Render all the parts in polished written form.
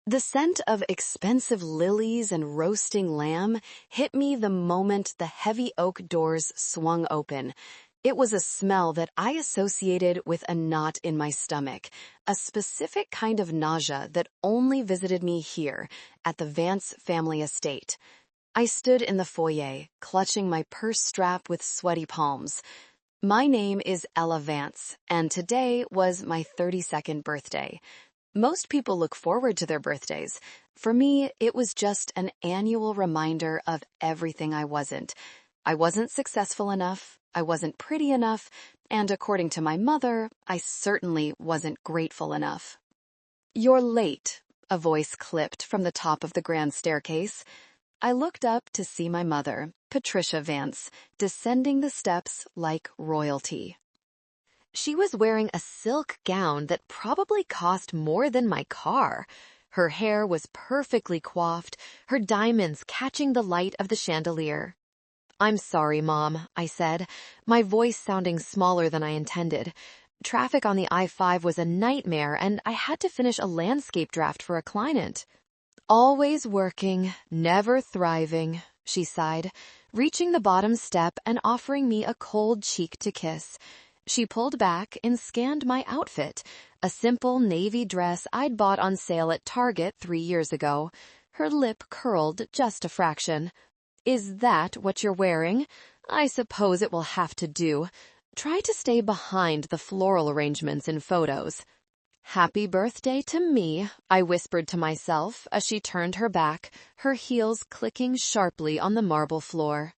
The scent of expensive lilies and roasting lamb hit me the moment the heavy oak doors swung open. It was a smell that I associated with a knot in my stomach, a specific kind of nausea that only visited me here, at the Vance family estate. I stood in the foyer, clutching my purse strap with sweaty palms. My name is Ella Vance, and today was my 32nd birthday. Most people look forward to their birthdays. For me, it was just an annual reminder of everything I wasn't. I wasn't successful enough, I wasn't pretty enough, and according to my mother, I certainly wasn't grateful enough. "You're late," a voice clipped from the top of the grand staircase. I looked up to see my mother, Patricia Vance, descending the steps like royalty. She was wearing a silk gown that probably cost more than my car. Her hair was perfectly coiffed, her diamonds catching the light of the chandelier. "I'm sorry, Mom," I said, my voice sounding smaller than I intended. Traffic on the I-5 was a nightmare, and I had to finish a landscape draft for a client. "Always working, never thriving," she sighed, reaching the bottom step and offering me a cold cheek to kiss. She pulled back and scanned my outfit, a simple navy dress I'd bought on sale at Target 3 years ago. Her lip curled just a fraction. "Is that what you're wearing? I suppose it will have to do. Try to stay behind the floral arrangements in photos." "Happy birthday to me," I whispered to myself as she turned her back, her heels clicking sharply on the marble floor.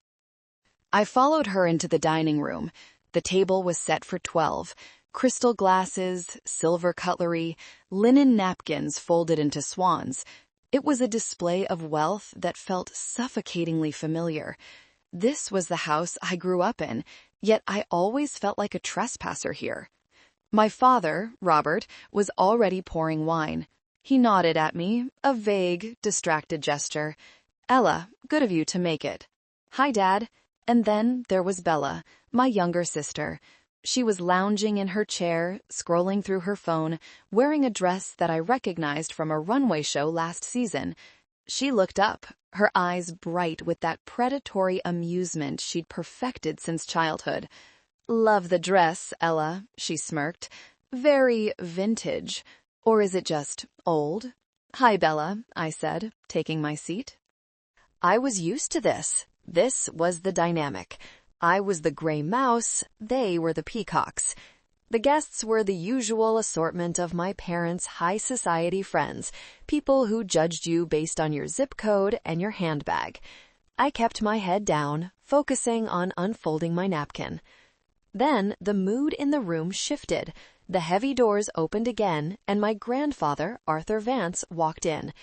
I followed her into the dining room. The table was set for 12. Crystal glasses, silver cutlery, linen napkins folded into swans. It was a display of wealth that felt suffocatingly familiar. This was the house I grew up in, yet I always felt like a trespasser here. My father, Robert, was already pouring wine. He nodded at me, a vague, distracted gesture. "Ella, good of you to make it." "Hi, Dad." And then there was Bella, my younger sister. She was lounging in her chair, scrolling through her phone, wearing a dress that I recognized from a runway show last season. She looked up, her eyes bright with that predatory amusement she'd perfected since childhood. "Love the dress, Ella," she smirked. "Very vintage. Or is it just old?" "Hi, Bella," I said, taking my seat. I was used to this. This was the dynamic. I was the gray mouse, they were the peacocks. The guests were the usual assortment of my parents' high society friends, people who judged you based on your zip code and your handbag. I kept my head down, focusing on unfolding my napkin. Then the mood in the room shifted. The heavy doors opened again, and my grandfather, Arthur Vance, walked in.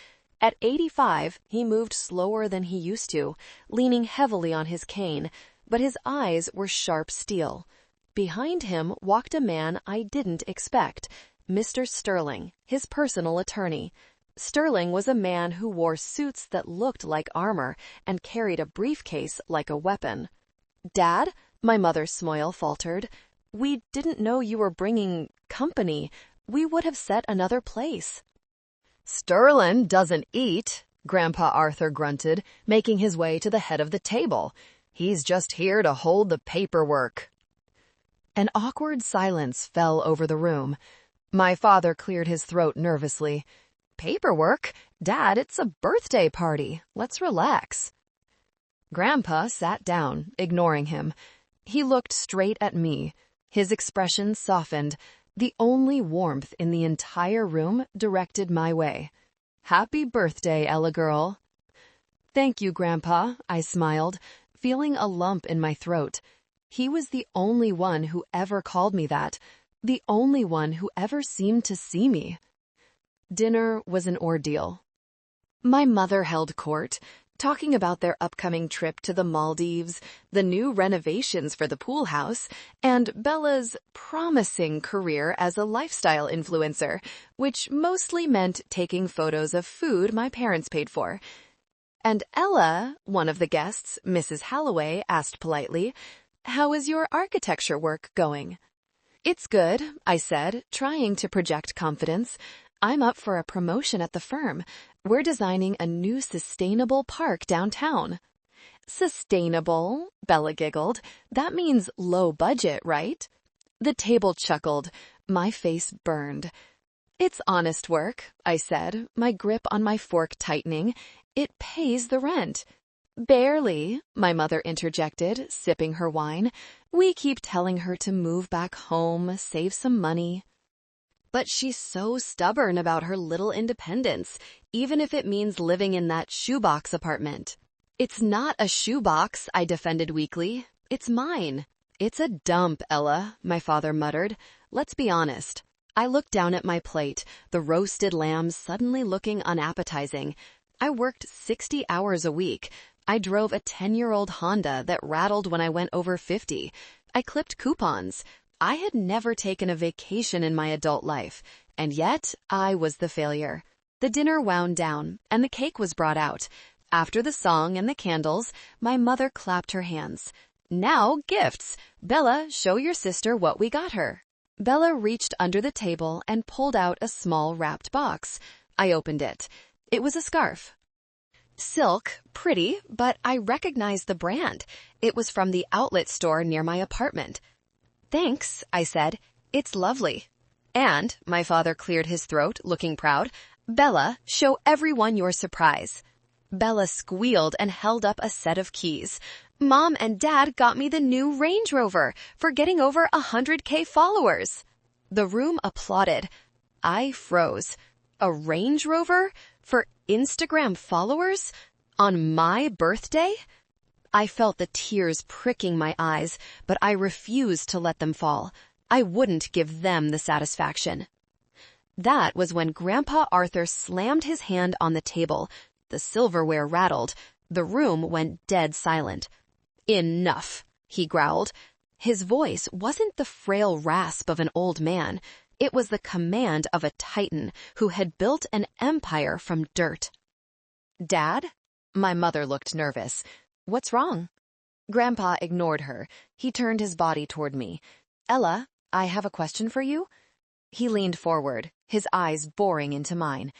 At 85, he moved slower than he used to, leaning heavily on his cane, but his eyes were sharp steel. Behind him walked a man I didn't expect, Mr. Sterling, his personal attorney. Sterling was a man who wore suits that looked like armor and carried a briefcase like a weapon. "Dad?" my mother's smile faltered. "We didn't know you were bringing company. We would have set another place." "Sterling doesn't eat," Grandpa Arthur grunted, making his way to the head of the table. "He's just here to hold the paperwork." An awkward silence fell over the room. My father cleared his throat nervously. "Paperwork? Dad, it's a birthday party. Let's relax." Grandpa sat down, ignoring him. He looked straight at me. His expression softened. The only warmth in the entire room directed my way. "Happy birthday, Ella girl." "Thank you, Grandpa," I smiled, feeling a lump in my throat. He was the only one who ever called me that, the only one who ever seemed to see me. Dinner was an ordeal. My mother held court, talking about their upcoming trip to the Maldives, the new renovations for the pool house, and Bella's promising career as a lifestyle influencer, which mostly meant taking photos of food my parents paid for. And Ella, one of the guests, Mrs. Halloway, asked politely, "How is your architecture work going?" "It's good," I said, trying to project confidence. I'm up for a promotion at the firm. We're designing a new sustainable park downtown. Sustainable, Bella giggled. That means low budget, right? The table chuckled. My face burned. It's honest work, I said, my grip on my fork tightening. It pays the rent. Barely, my mother interjected, sipping her wine. We keep telling her to move back home, save some money. But she's so stubborn about her little independence, even if it means living in that shoebox apartment. It's not a shoebox, I defended weakly. It's mine. It's a dump, Ella, my father muttered. Let's be honest. I looked down at my plate, the roasted lamb suddenly looking unappetizing. I worked 60 hours a week. I drove a 10-year-old Honda that rattled when I went over 50. I clipped coupons. I had never taken a vacation in my adult life, and yet I was the failure. The dinner wound down, and the cake was brought out. After the song and the candles, my mother clapped her hands. Now, gifts. Bella, show your sister what we got her. Bella reached under the table and pulled out a small wrapped box. I opened it. It was a scarf. Silk, pretty, but I recognized the brand. It was from the outlet store near my apartment. Thanks, I said. It's lovely. And, my father cleared his throat, looking proud, Bella, show everyone your surprise. Bella squealed and held up a set of keys. Mom and Dad got me the new Range Rover for getting over 100K followers. The room applauded. I froze. A Range Rover? For Instagram followers? On my birthday? I felt the tears pricking my eyes, but I refused to let them fall. I wouldn't give them the satisfaction. That was when Grandpa Arthur slammed his hand on the table. The silverware rattled. The room went dead silent. Enough, he growled. His voice wasn't the frail rasp of an old man. It was the command of a titan who had built an empire from dirt. Dad? My mother looked nervous. What's wrong? Grandpa ignored her. He turned his body toward me. Ella, I have a question for you. He leaned forward, his eyes boring into mine.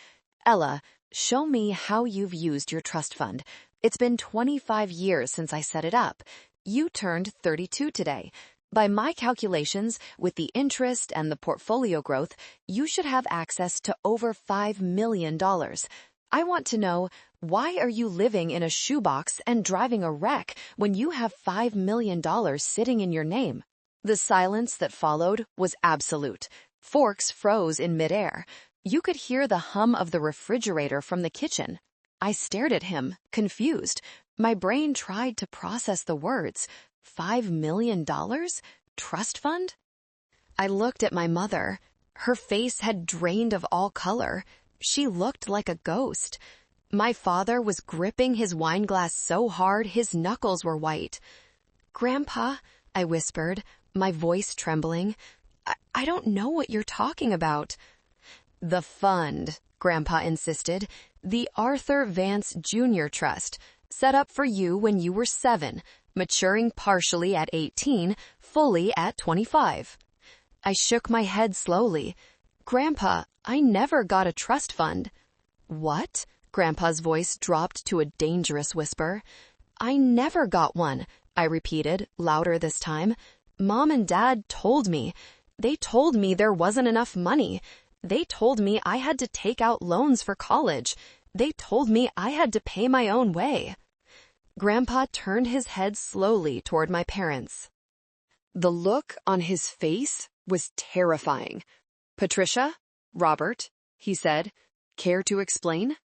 Ella, show me how you've used your trust fund. It's been 25 years since I set it up. You turned 32 today. By my calculations, with the interest and the portfolio growth, you should have access to over $5 million. I want to know, why are you living in a shoebox and driving a wreck when you have $5 million sitting in your name? The silence that followed was absolute. Forks froze in midair. You could hear the hum of the refrigerator from the kitchen. I stared at him, confused. My brain tried to process the words. $5 million? Trust fund? I looked at my mother. Her face had drained of all color. She looked like a ghost. My father was gripping his wine glass so hard his knuckles were white. Grandpa, I whispered, my voice trembling, I don't know what you're talking about. The fund, Grandpa insisted. The Arthur Vance Jr. Trust, set up for you when you were 7, maturing partially at 18, fully at 25. I shook my head slowly. Grandpa, I never got a trust fund. What? Grandpa's voice dropped to a dangerous whisper. I never got one, I repeated, louder this time. Mom and Dad told me. They told me there wasn't enough money. They told me I had to take out loans for college. They told me I had to pay my own way. Grandpa turned his head slowly toward my parents. The look on his face was terrifying. Patricia? Robert, he said. Care to explain?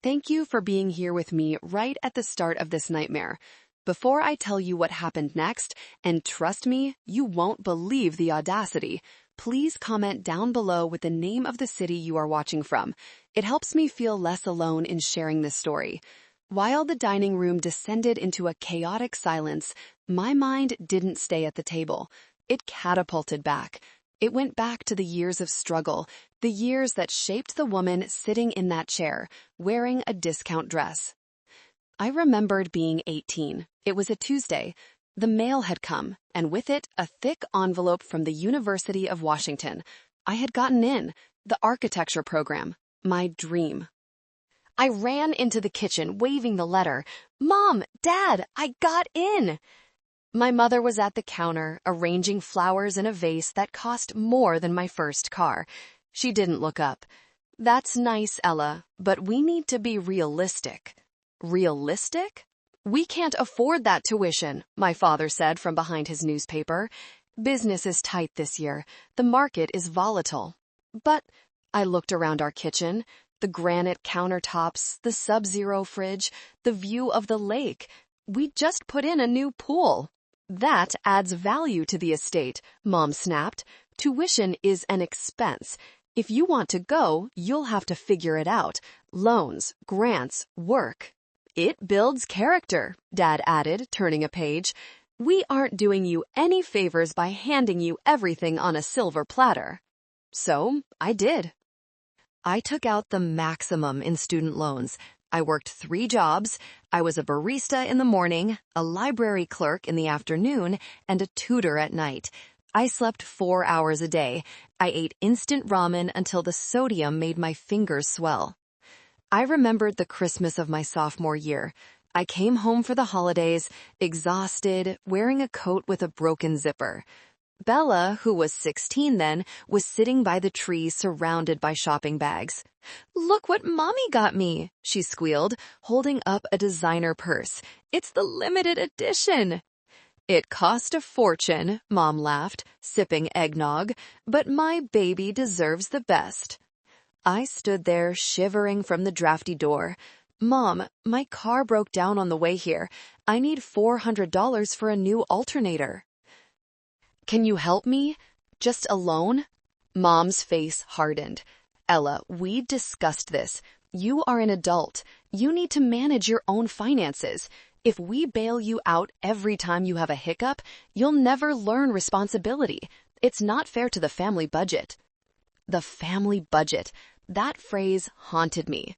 Thank you for being here with me right at the start of this nightmare. Before I tell you what happened next, and trust me, you won't believe the audacity, please comment down below with the name of the city you are watching from. It helps me feel less alone in sharing this story. While the dining room descended into a chaotic silence, my mind didn't stay at the table. It catapulted back. It went back to the years of struggle, the years that shaped the woman sitting in that chair, wearing a discount dress. I remembered being 18. It was a Tuesday. The mail had come, and with it, a thick envelope from the University of Washington. I had gotten in. The architecture program. My dream. I ran into the kitchen, waving the letter. Mom, Dad, I got in! My mother was at the counter, arranging flowers in a vase that cost more than my first car. She didn't look up. That's nice, Ella, but we need to be realistic. Realistic? We can't afford that tuition, my father said from behind his newspaper. Business is tight this year. The market is volatile. But I looked around our kitchen. The granite countertops, the sub-zero fridge, the view of the lake. We just put in a new pool. That adds value to the estate, Mom snapped. Tuition is an expense. If you want to go, you'll have to figure it out. Loans, grants, work. It builds character, Dad added, turning a page. We aren't doing you any favors by handing you everything on a silver platter. So, I did. I took out the maximum in student loans. I worked 3 jobs. I was a barista in the morning, a library clerk in the afternoon, and a tutor at night. I slept 4 hours a day. I ate instant ramen until the sodium made my fingers swell. I remembered the Christmas of my sophomore year. I came home for the holidays, exhausted, wearing a coat with a broken zipper. Bella, who was 16 then, was sitting by the tree surrounded by shopping bags. Look what Mommy got me, she squealed, holding up a designer purse. It's the limited edition. It cost a fortune, Mom laughed, sipping eggnog, but my baby deserves the best. I stood there shivering from the drafty door. Mom, my car broke down on the way here. I need $400 for a new alternator. Can you help me? Just a loan? Mom's face hardened. Ella, we discussed this. You are an adult. You need to manage your own finances. If we bail you out every time you have a hiccup, you'll never learn responsibility. It's not fair to the family budget. The family budget. That phrase haunted me.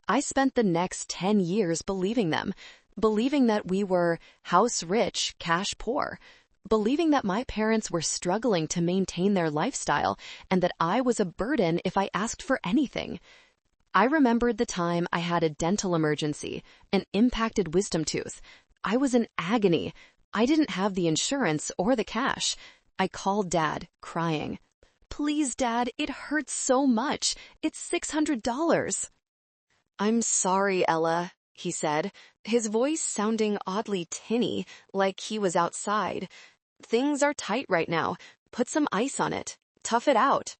I spent the next 10 years believing them, believing that we were house rich, cash poor, believing that my parents were struggling to maintain their lifestyle and that I was a burden if I asked for anything. I remembered the time I had a dental emergency, an impacted wisdom tooth. I was in agony. I didn't have the insurance or the cash. I called Dad, crying. Please, Dad, it hurts so much. It's $600. I'm sorry, Ella, he said, his voice sounding oddly tinny, like he was outside. Things are tight right now. Put some ice on it. Tough it out.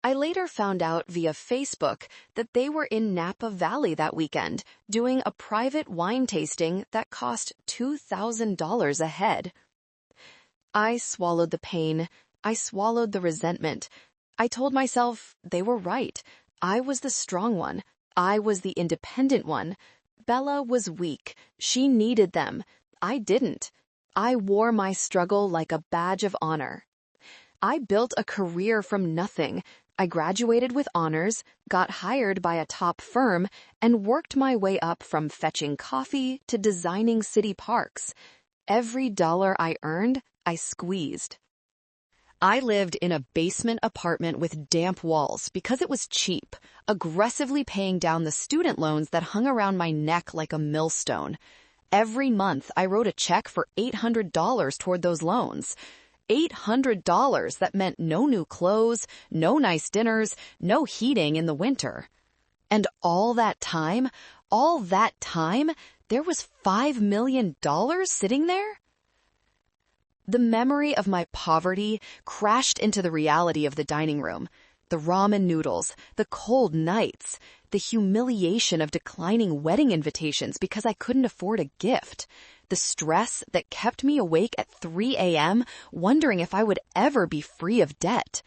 I later found out via Facebook that they were in Napa Valley that weekend, doing a private wine tasting that cost $2,000 a head. I swallowed the pain. I swallowed the resentment. I told myself they were right. I was the strong one. I was the independent one. Bella was weak. She needed them. I didn't. I wore my struggle like a badge of honor. I built a career from nothing. I graduated with honors, got hired by a top firm, and worked my way up from fetching coffee to designing city parks. Every dollar I earned, I squeezed. I lived in a basement apartment with damp walls because it was cheap, aggressively paying down the student loans that hung around my neck like a millstone. Every month, I wrote a check for $800 toward those loans. $800 that meant no new clothes, no nice dinners, no heating in the winter. And all that time, there was $5 million sitting there? The memory of my poverty crashed into the reality of the dining room. The ramen noodles, the cold nights, the humiliation of declining wedding invitations because I couldn't afford a gift, the stress that kept me awake at 3 a.m. wondering if I would ever be free of debt.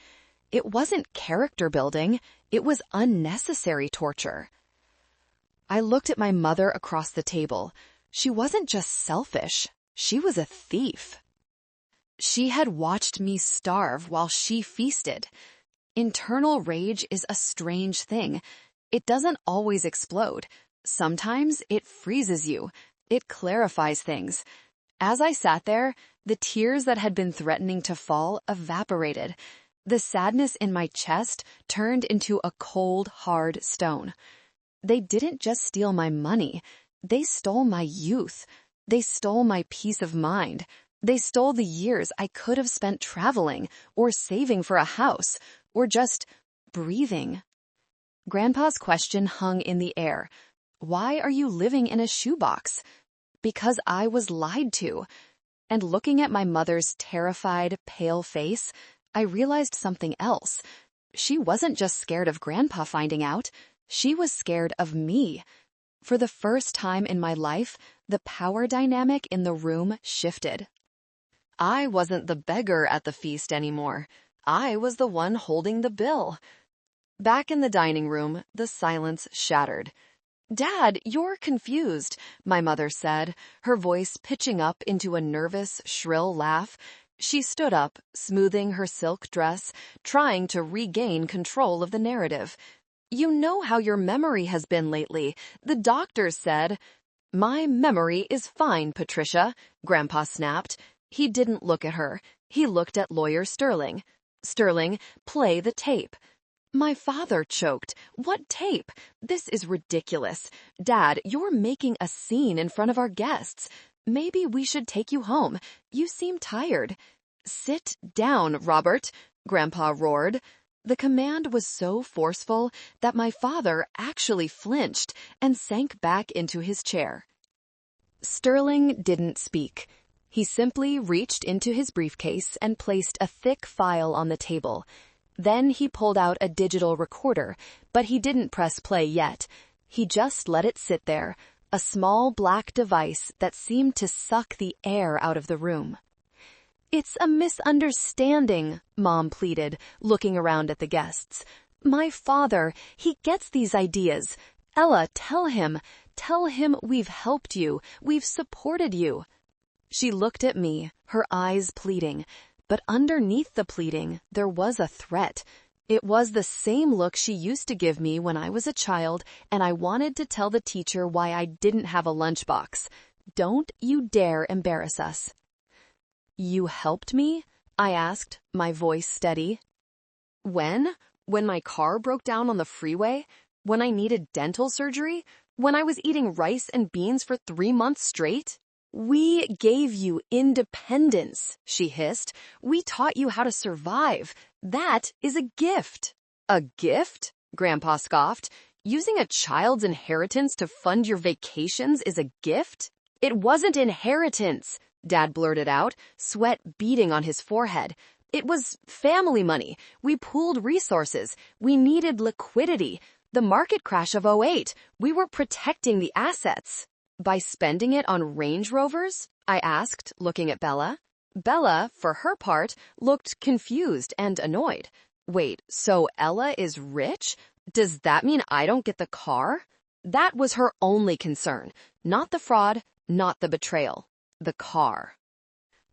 It wasn't character building, it was unnecessary torture. I looked at my mother across the table. She wasn't just selfish, she was a thief. She had watched me starve while she feasted. Internal rage is a strange thing. It doesn't always explode. Sometimes it freezes you. It clarifies things. As I sat there, the tears that had been threatening to fall evaporated. The sadness in my chest turned into a cold, hard stone. They didn't just steal my money. They stole my youth. They stole my peace of mind. They stole the years I could have spent traveling, or saving for a house, or just breathing. Grandpa's question hung in the air. Why are you living in a shoebox? Because I was lied to. And looking at my mother's terrified, pale face, I realized something else. She wasn't just scared of Grandpa finding out. She was scared of me. For the first time in my life, the power dynamic in the room shifted. I wasn't the beggar at the feast anymore. I was the one holding the bill. Back in the dining room, the silence shattered. "Dad, you're confused," my mother said, her voice pitching up into a nervous, shrill laugh. She stood up, smoothing her silk dress, trying to regain control of the narrative. "You know how your memory has been lately. The doctor said—" "My memory is fine, Patricia," Grandpa snapped. He didn't look at her. He looked at Lawyer Sterling. "Sterling, play the tape." My father choked. "What tape? This is ridiculous. Dad, you're making a scene in front of our guests. Maybe we should take you home. You seem tired." "Sit down, Robert," Grandpa roared. The command was so forceful that my father actually flinched and sank back into his chair. Sterling didn't speak. He simply reached into his briefcase and placed a thick file on the table. Then he pulled out a digital recorder, but he didn't press play yet. He just let it sit there, a small black device that seemed to suck the air out of the room. "It's a misunderstanding," Mom pleaded, looking around at the guests. "My father, he gets these ideas. Ella, tell him we've helped you, we've supported you." She looked at me, her eyes pleading. But underneath the pleading, there was a threat. It was the same look she used to give me when I was a child, and I wanted to tell the teacher why I didn't have a lunchbox. "Don't you dare embarrass us." "You helped me?" I asked, my voice steady. "When? When my car broke down on the freeway? When I needed dental surgery? When I was eating rice and beans for 3 months straight?" "We gave you independence," she hissed. "We taught you how to survive. That is a gift." "A gift?" Grandpa scoffed. "Using a child's inheritance to fund your vacations is a gift?" "It wasn't inheritance," Dad blurted out, sweat beading on his forehead. "It was family money. We pooled resources. We needed liquidity. The market crash of '08. We were protecting the assets." "By spending it on Range Rovers?" I asked, looking at Bella. Bella, for her part, looked confused and annoyed. "Wait, so Ella is rich? Does that mean I don't get the car?" That was her only concern. Not the fraud, not the betrayal. The car.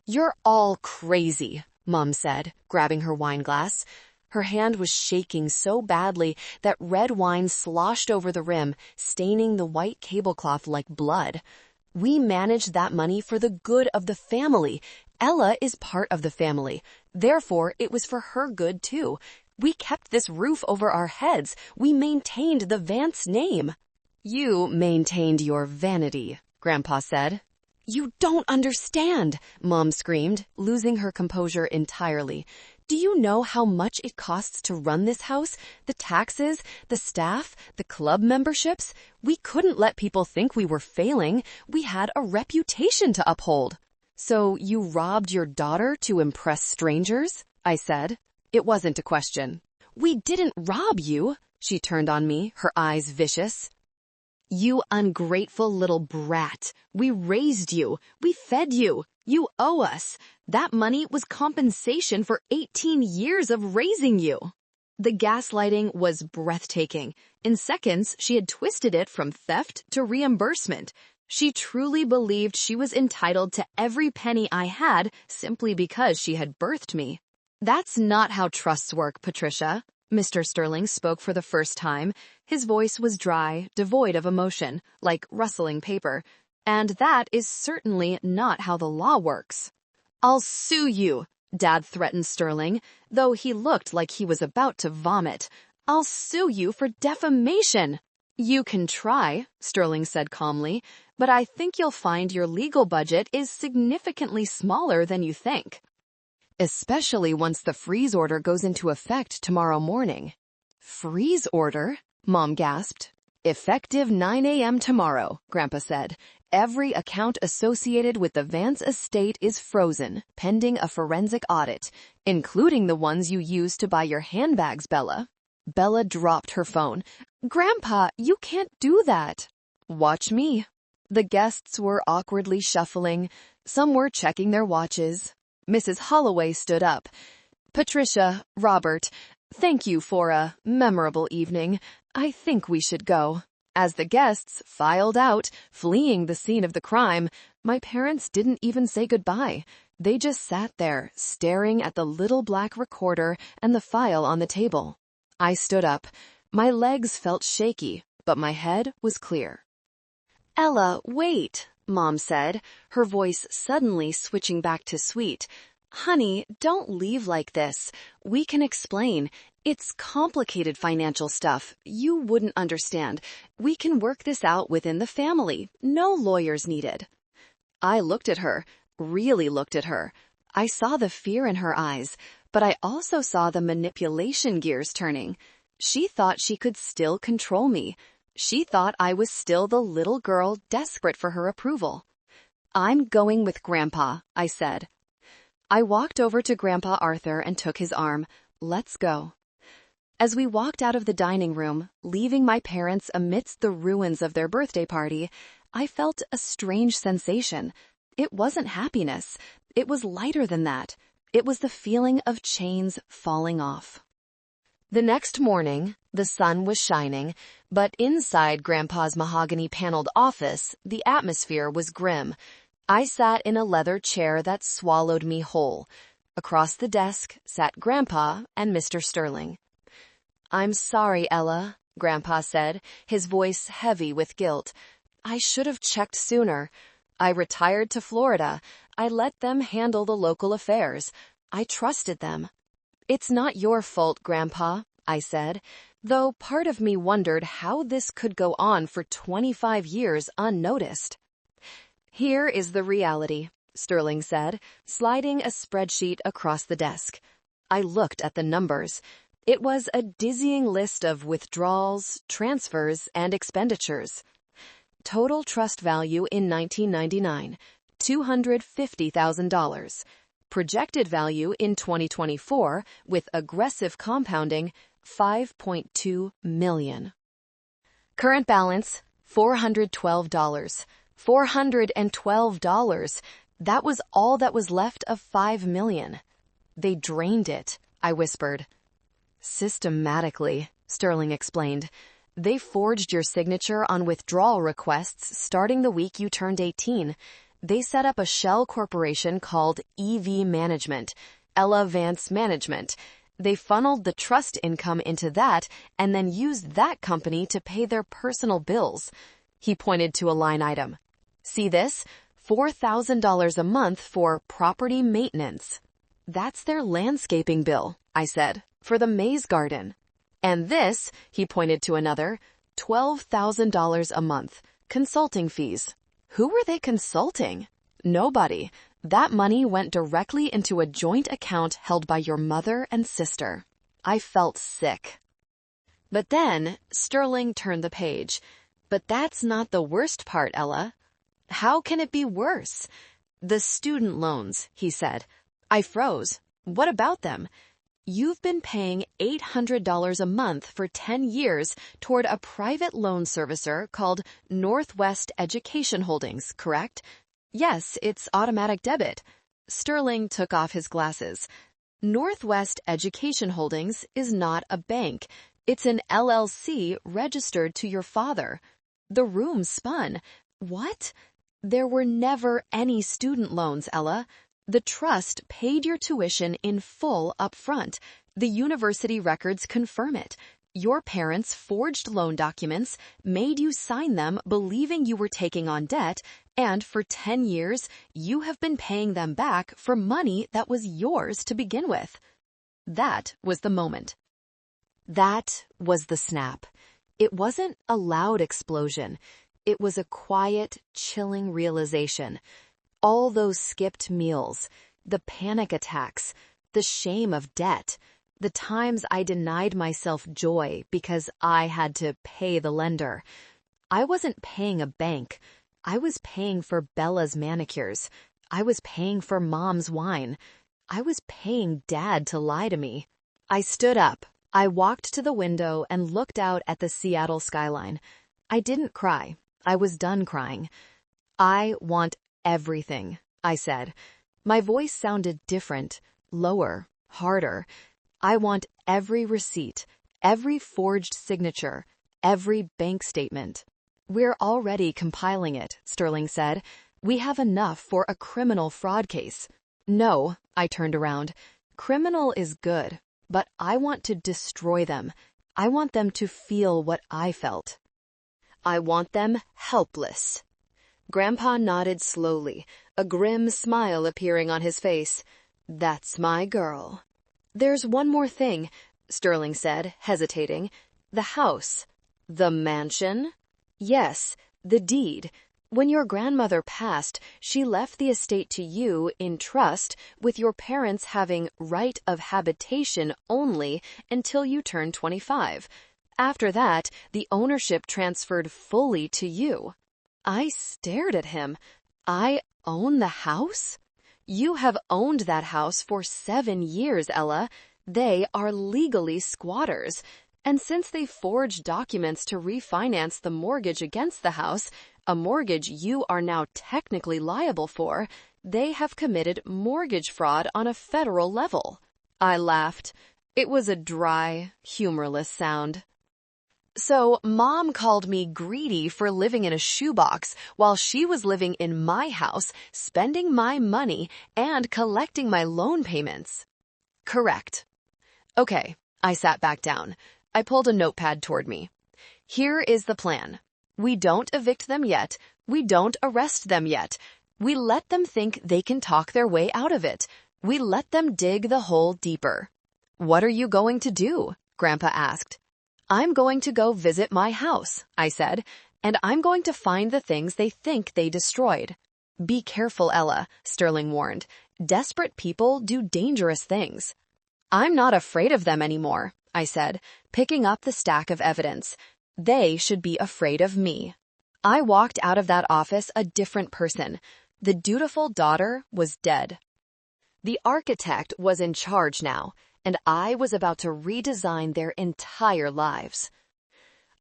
"You're all crazy," Mom said, grabbing her wine glass. Her hand was shaking so badly that red wine sloshed over the rim, staining the white tablecloth like blood. "We managed that money for the good of the family. Ella is part of the family. Therefore, it was for her good, too. We kept this roof over our heads. We maintained the Vance name." "You maintained your vanity," Grandpa said. "You don't understand," Mom screamed, losing her composure entirely. "Do you know how much it costs to run this house? The taxes, the staff, the club memberships? We couldn't let people think we were failing. We had a reputation to uphold." "So you robbed your daughter to impress strangers?" I said. It wasn't a question. "We didn't rob you," she turned on me, her eyes vicious. "You ungrateful little brat. We raised you. We fed you. You owe us. That money was compensation for 18 years of raising you." The gaslighting was breathtaking. In seconds, she had twisted it from theft to reimbursement. She truly believed she was entitled to every penny I had simply because she had birthed me. "That's not how trusts work, Patricia." Mr. Sterling spoke for the first time. His voice was dry, devoid of emotion, like rustling paper. "And that is certainly not how the law works." "I'll sue you," Dad threatened Sterling, though he looked like he was about to vomit. "I'll sue you for defamation." "You can try," Sterling said calmly, "but I think you'll find your legal budget is significantly smaller than you think. Especially once the freeze order goes into effect tomorrow morning." "Freeze order?" Mom gasped. "Effective 9 a.m. tomorrow," Grandpa said. "Every account associated with the Vance estate is frozen, pending a forensic audit, including the ones you used to buy your handbags, Bella." Bella dropped her phone. "Grandpa, you can't do that." "Watch me." The guests were awkwardly shuffling. Some were checking their watches. Mrs. Holloway stood up. "Patricia, Robert, thank you for a memorable evening. I think we should go." As the guests filed out, fleeing the scene of the crime, my parents didn't even say goodbye. They just sat there, staring at the little black recorder and the file on the table. I stood up. My legs felt shaky, but my head was clear. "Ella, wait," Mom said, her voice suddenly switching back to sweet. "Honey, don't leave like this. We can explain. It's complicated financial stuff. You wouldn't understand. We can work this out within the family. No lawyers needed." I looked at her, really looked at her. I saw the fear in her eyes, but I also saw the manipulation gears turning. She thought she could still control me. She thought I was still the little girl desperate for her approval. "I'm going with Grandpa," I said. I walked over to Grandpa Arthur and took his arm. "Let's go." As we walked out of the dining room, leaving my parents amidst the ruins of their birthday party, I felt a strange sensation. It wasn't happiness. It was lighter than that. It was the feeling of chains falling off. The next morning, the sun was shining, but inside Grandpa's mahogany-paneled office, the atmosphere was grim. I sat in a leather chair that swallowed me whole. Across the desk sat Grandpa and Mr. Sterling. "I'm sorry, Ella," Grandpa said, his voice heavy with guilt. "I should have checked sooner. I retired to Florida. I let them handle the local affairs. I trusted them." "It's not your fault, Grandpa," I said, though part of me wondered how this could go on for 25 years unnoticed. "Here is the reality," Sterling said, sliding a spreadsheet across the desk. I looked at the numbers. It was a dizzying list of withdrawals, transfers, and expenditures. Total trust value in 1999, $250,000. Projected value in 2024, with aggressive compounding, $5.2 million. Current balance, $412. $412. That was all that was left of $5 million. "They drained it," I whispered. "Systematically," Sterling explained. "They forged your signature on withdrawal requests starting the week you turned 18. They set up a shell corporation called EV Management, Ella Vance Management. They funneled the trust income into that and then used that company to pay their personal bills." He pointed to a line item. "See this? $4,000 a month for property maintenance." "That's their landscaping bill," I said, "for the maze garden." "And this," he pointed to another, $12,000 a month, consulting fees." Who were they consulting? Nobody. That money went directly into a joint account held by your mother and sister. I felt sick. But then Sterling turned the page. "But that's not the worst part, Ella." "How can it be worse?" "The student loans," he said. I froze. "What about them?" "You've been paying $800 a month for 10 years toward a private loan servicer called Northwest Education Holdings, correct?" "Yes, it's automatic debit." Sterling took off his glasses. "Northwest Education Holdings is not a bank. It's an LLC registered to your father." The room spun. "What?" "There were never any student loans, Ella. The trust paid your tuition in full up front. The university records confirm it. Your parents forged loan documents, made you sign them believing you were taking on debt, And for 10 years, you have been paying them back for money that was yours to begin with. That was the moment. That was the snap. It wasn't a loud explosion. It was a quiet, chilling realization. All those skipped meals, the panic attacks, the shame of debt, the times I denied myself joy because I had to pay the lender. I wasn't paying a bank. I was paying for Bella's manicures. I was paying for Mom's wine. I was paying Dad to lie to me. I stood up. I walked to the window and looked out at the Seattle skyline. I didn't cry. I was done crying. I want everything, I said. My voice sounded different, lower, harder. I want every receipt, every forged signature, every bank statement. We're already compiling it, Sterling said. We have enough for a criminal fraud case. No, I turned around. Criminal is good, but I want to destroy them. I want them to feel what I felt. I want them helpless. Grandpa nodded slowly, a grim smile appearing on his face. That's my girl. There's one more thing, Sterling said, hesitating. The house. The mansion? Yes, the deed. When your grandmother passed, she left the estate to you in trust, with your parents having right of habitation only until you turned 25. After that, the ownership transferred fully to you. I stared at him. I own the house? You have owned that house for 7 years, Ella. They are legally squatters. And since they forged documents to refinance the mortgage against the house, a mortgage you are now technically liable for, they have committed mortgage fraud on a federal level. I laughed. It was a dry, humorless sound. So, Mom called me greedy for living in a shoebox while she was living in my house, spending my money, and collecting my loan payments. Correct. Okay, I sat back down. I pulled a notepad toward me. Here is the plan. We don't evict them yet. We don't arrest them yet. We let them think they can talk their way out of it. We let them dig the hole deeper. What are you going to do? Grandpa asked. I'm going to go visit my house, I said, and I'm going to find the things they think they destroyed. Be careful, Ella, Sterling warned. Desperate people do dangerous things. I'm not afraid of them anymore, I said, picking up the stack of evidence. They should be afraid of me. I walked out of that office a different person. The dutiful daughter was dead. The architect was in charge now, and I was about to redesign their entire lives.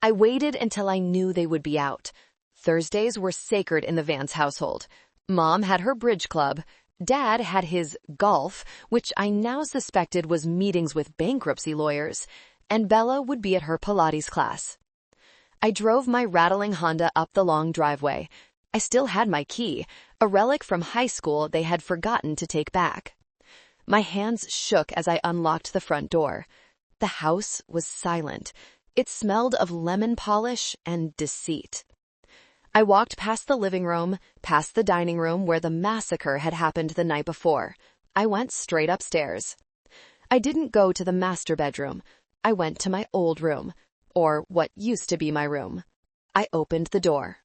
I waited until I knew they would be out. Thursdays were sacred in the Vance household. Mom had her bridge club. Dad had his golf, which I now suspected was meetings with bankruptcy lawyers, and Bella would be at her Pilates class. I drove my rattling Honda up the long driveway. I still had my key, a relic from high school they had forgotten to take back. My hands shook as I unlocked the front door. The house was silent. It smelled of lemon polish and deceit. I walked past the living room, past the dining room where the massacre had happened the night before. I went straight upstairs. I didn't go to the master bedroom. I went to my old room, or what used to be my room. I opened the door.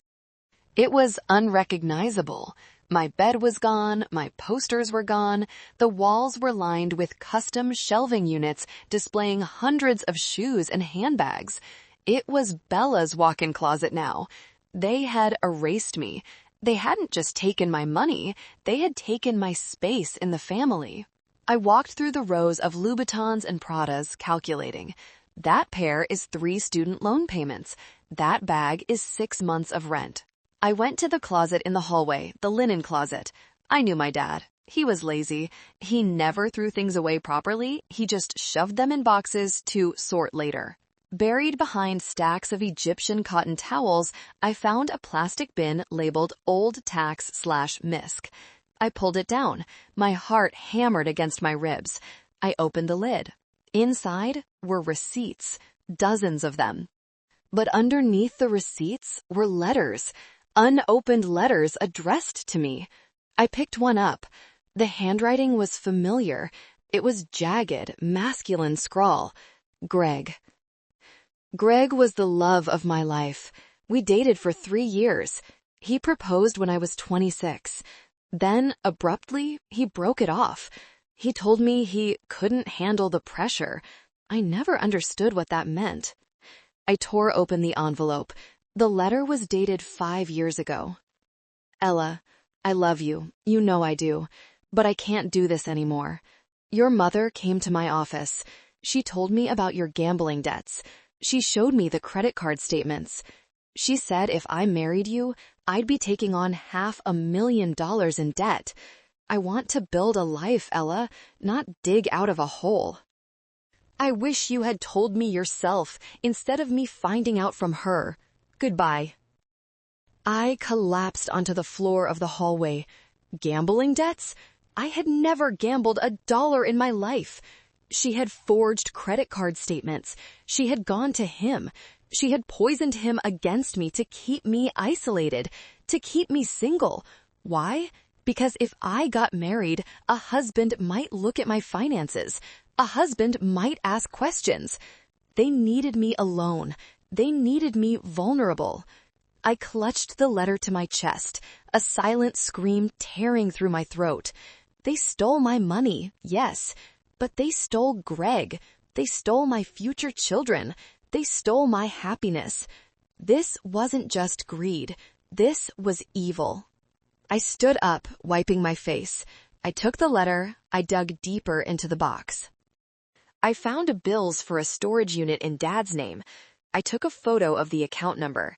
It was unrecognizable. My bed was gone, my posters were gone, the walls were lined with custom shelving units displaying hundreds of shoes and handbags. It was Bella's walk-in closet now. They had erased me. They hadn't just taken my money, they had taken my space in the family. I walked through the rows of Louboutins and Pradas, calculating. That pair is 3 student loan payments. That bag is 6 months of rent. I went to the closet in the hallway, the linen closet. I knew my dad. He was lazy. He never threw things away properly. He just shoved them in boxes to sort later. Buried behind stacks of Egyptian cotton towels, I found a plastic bin labeled Old Tax/Misc. I pulled it down. My heart hammered against my ribs. I opened the lid. Inside were receipts, dozens of them. But underneath the receipts were letters. Unopened letters addressed to me. I picked one up. The handwriting was familiar. It was jagged, masculine scrawl. Greg. Greg was the love of my life. We dated for 3 years. He proposed when I was 26. Then, abruptly, he broke it off. He told me he couldn't handle the pressure. I never understood what that meant. I tore open the envelope. The letter was dated 5 years ago. Ella, I love you. You know I do. But I can't do this anymore. Your mother came to my office. She told me about your gambling debts. She showed me the credit card statements. She said if I married you, I'd be taking on $500,000 in debt. I want to build a life, Ella, not dig out of a hole. I wish you had told me yourself instead of me finding out from her. Goodbye. I collapsed onto the floor of the hallway. Gambling debts? I had never gambled $1 in my life. She had forged credit card statements. She had gone to him. She had poisoned him against me to keep me isolated, to keep me single. Why? Because if I got married, a husband might look at my finances. A husband might ask questions. They needed me alone. They needed me vulnerable. I clutched the letter to my chest, a silent scream tearing through my throat. They stole my money, yes, but they stole Greg. They stole my future children. They stole my happiness. This wasn't just greed. This was evil. I stood up, wiping my face. I took the letter. I dug deeper into the box. I found bills for a storage unit in Dad's name. I took a photo of the account number.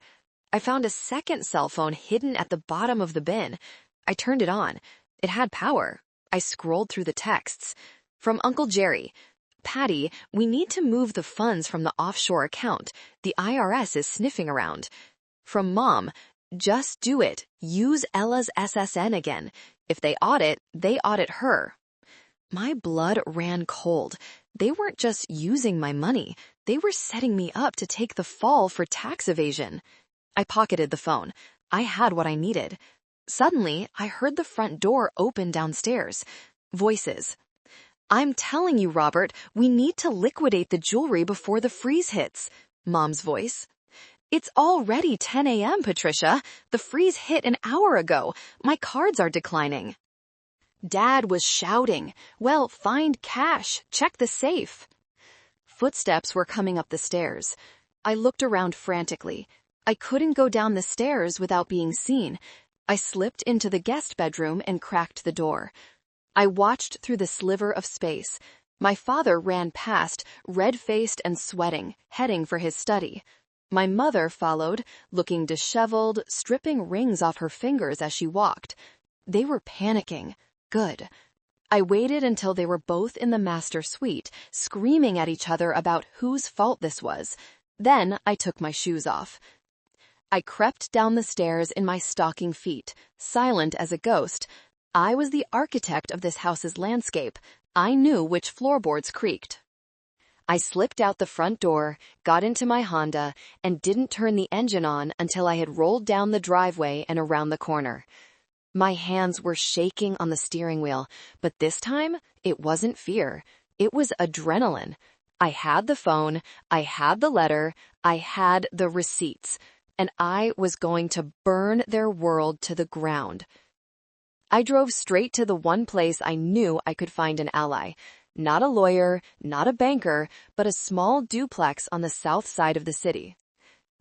I found a second cell phone hidden at the bottom of the bin. I turned it on. It had power. I scrolled through the texts. From Uncle Jerry. Patty, we need to move the funds from the offshore account. The IRS is sniffing around. From Mom, just do it. Use Ella's SSN again. If they audit her. My blood ran cold. They weren't just using my money. They were setting me up to take the fall for tax evasion. I pocketed the phone. I had what I needed. Suddenly, I heard the front door open downstairs. Voices. I'm telling you, Robert, we need to liquidate the jewelry before the freeze hits. Mom's voice. It's already 10 a.m., Patricia. The freeze hit an hour ago. My cards are declining. Dad was shouting, well, find cash. Check the safe. Footsteps were coming up the stairs. I looked around frantically. I couldn't go down the stairs without being seen. I slipped into the guest bedroom and cracked the door. I watched through the sliver of space. My father ran past, red-faced and sweating, heading for his study. My mother followed, looking disheveled, stripping rings off her fingers as she walked. They were panicking. Good. I waited until they were both in the master suite, screaming at each other about whose fault this was. Then I took my shoes off. I crept down the stairs in my stocking feet, silent as a ghost. I was the architect of this house's landscape. I knew which floorboards creaked. I slipped out the front door, got into my Honda, and didn't turn the engine on until I had rolled down the driveway and around the corner. My hands were shaking on the steering wheel, but this time, it wasn't fear. It was adrenaline. I had the phone, I had the letter, I had the receipts, and I was going to burn their world to the ground. I drove straight to the one place I knew I could find an ally. Not a lawyer, not a banker, but a small duplex on the south side of the city.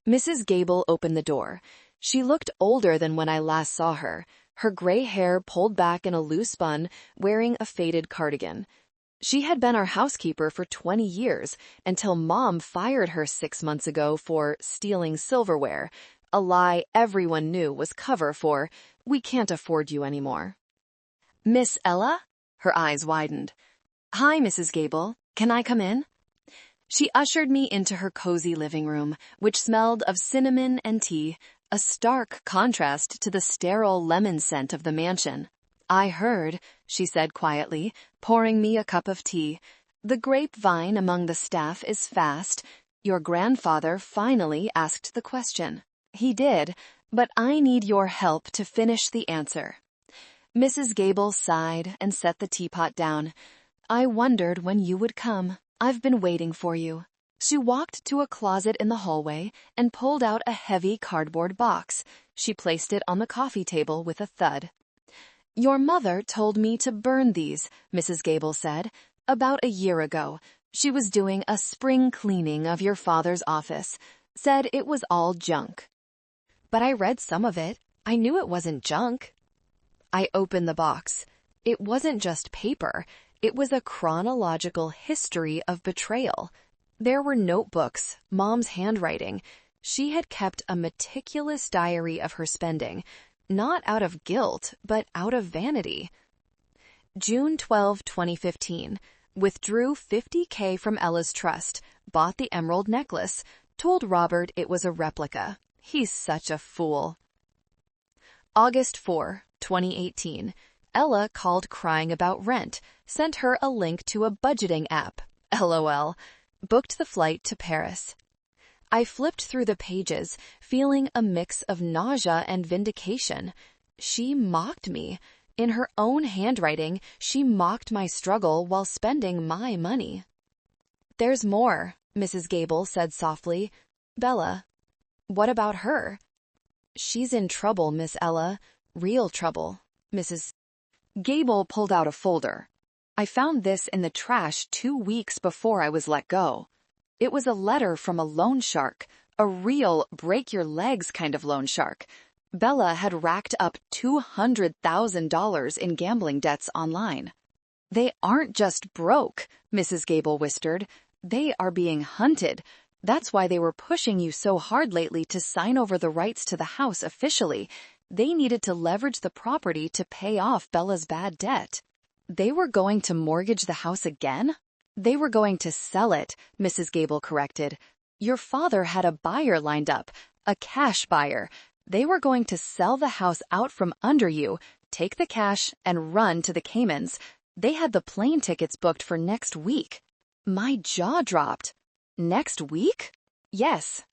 Mrs. Gable opened the door. She looked older than when I last saw her. Her gray hair pulled back in a loose bun, wearing a faded cardigan. She had been our housekeeper for 20 years, until Mom fired her 6 months ago for stealing silverware, a lie everyone knew was cover for, we can't afford you anymore. Miss Ella? Her eyes widened. Hi, Mrs. Gable. Can I come in? She ushered me into her cozy living room, which smelled of cinnamon and tea, a stark contrast to the sterile lemon scent of the mansion. I heard, she said quietly, pouring me a cup of tea. The grapevine among the staff is fast. Your grandfather finally asked the question. He did, But I need your help to finish the answer. Mrs. Gable sighed and set the teapot down. I wondered when you would come. I've been waiting for you. She walked to a closet in the hallway and pulled out a heavy cardboard box. She placed it on the coffee table with a thud. Your mother told me to burn these, Mrs. Gable said. About a year ago, she was doing a spring cleaning of your father's office. Said it was all junk. But I read some of it. I knew it wasn't junk. I opened the box. It wasn't just paper. It was a chronological history of betrayal. There were notebooks, Mom's handwriting. She had kept a meticulous diary of her spending, not out of guilt, but out of vanity. June 12, 2015. Withdrew $50K from Ella's trust, bought the emerald necklace, told Robert it was a replica. He's such a fool. August 4, 2018. Ella called crying about rent, sent her a link to a budgeting app. LOL. Booked the flight to Paris. I flipped through the pages, feeling a mix of nausea and vindication. She mocked me. In her own handwriting, she mocked my struggle while spending my money. There's more, Mrs. Gable said softly. Bella. What about her? She's in trouble, Miss Ella. Real trouble, Mrs. Gable pulled out a folder. I found this in the trash 2 weeks before I was let go. It was a letter from a loan shark, a real break-your-legs kind of loan shark. Bella had racked up $200,000 in gambling debts online. They aren't just broke, Mrs. Gable whispered. They are being hunted. That's why they were pushing you so hard lately to sign over the rights to the house officially. They needed to leverage the property to pay off Bella's bad debt. They were going to mortgage the house again? They were going to sell it, Mrs. Gable corrected. Your father had a buyer lined up, a cash buyer. They were going to sell the house out from under you, take the cash, and run to the Caymans. They had the plane tickets booked for next week. My jaw dropped. Next week? Yes.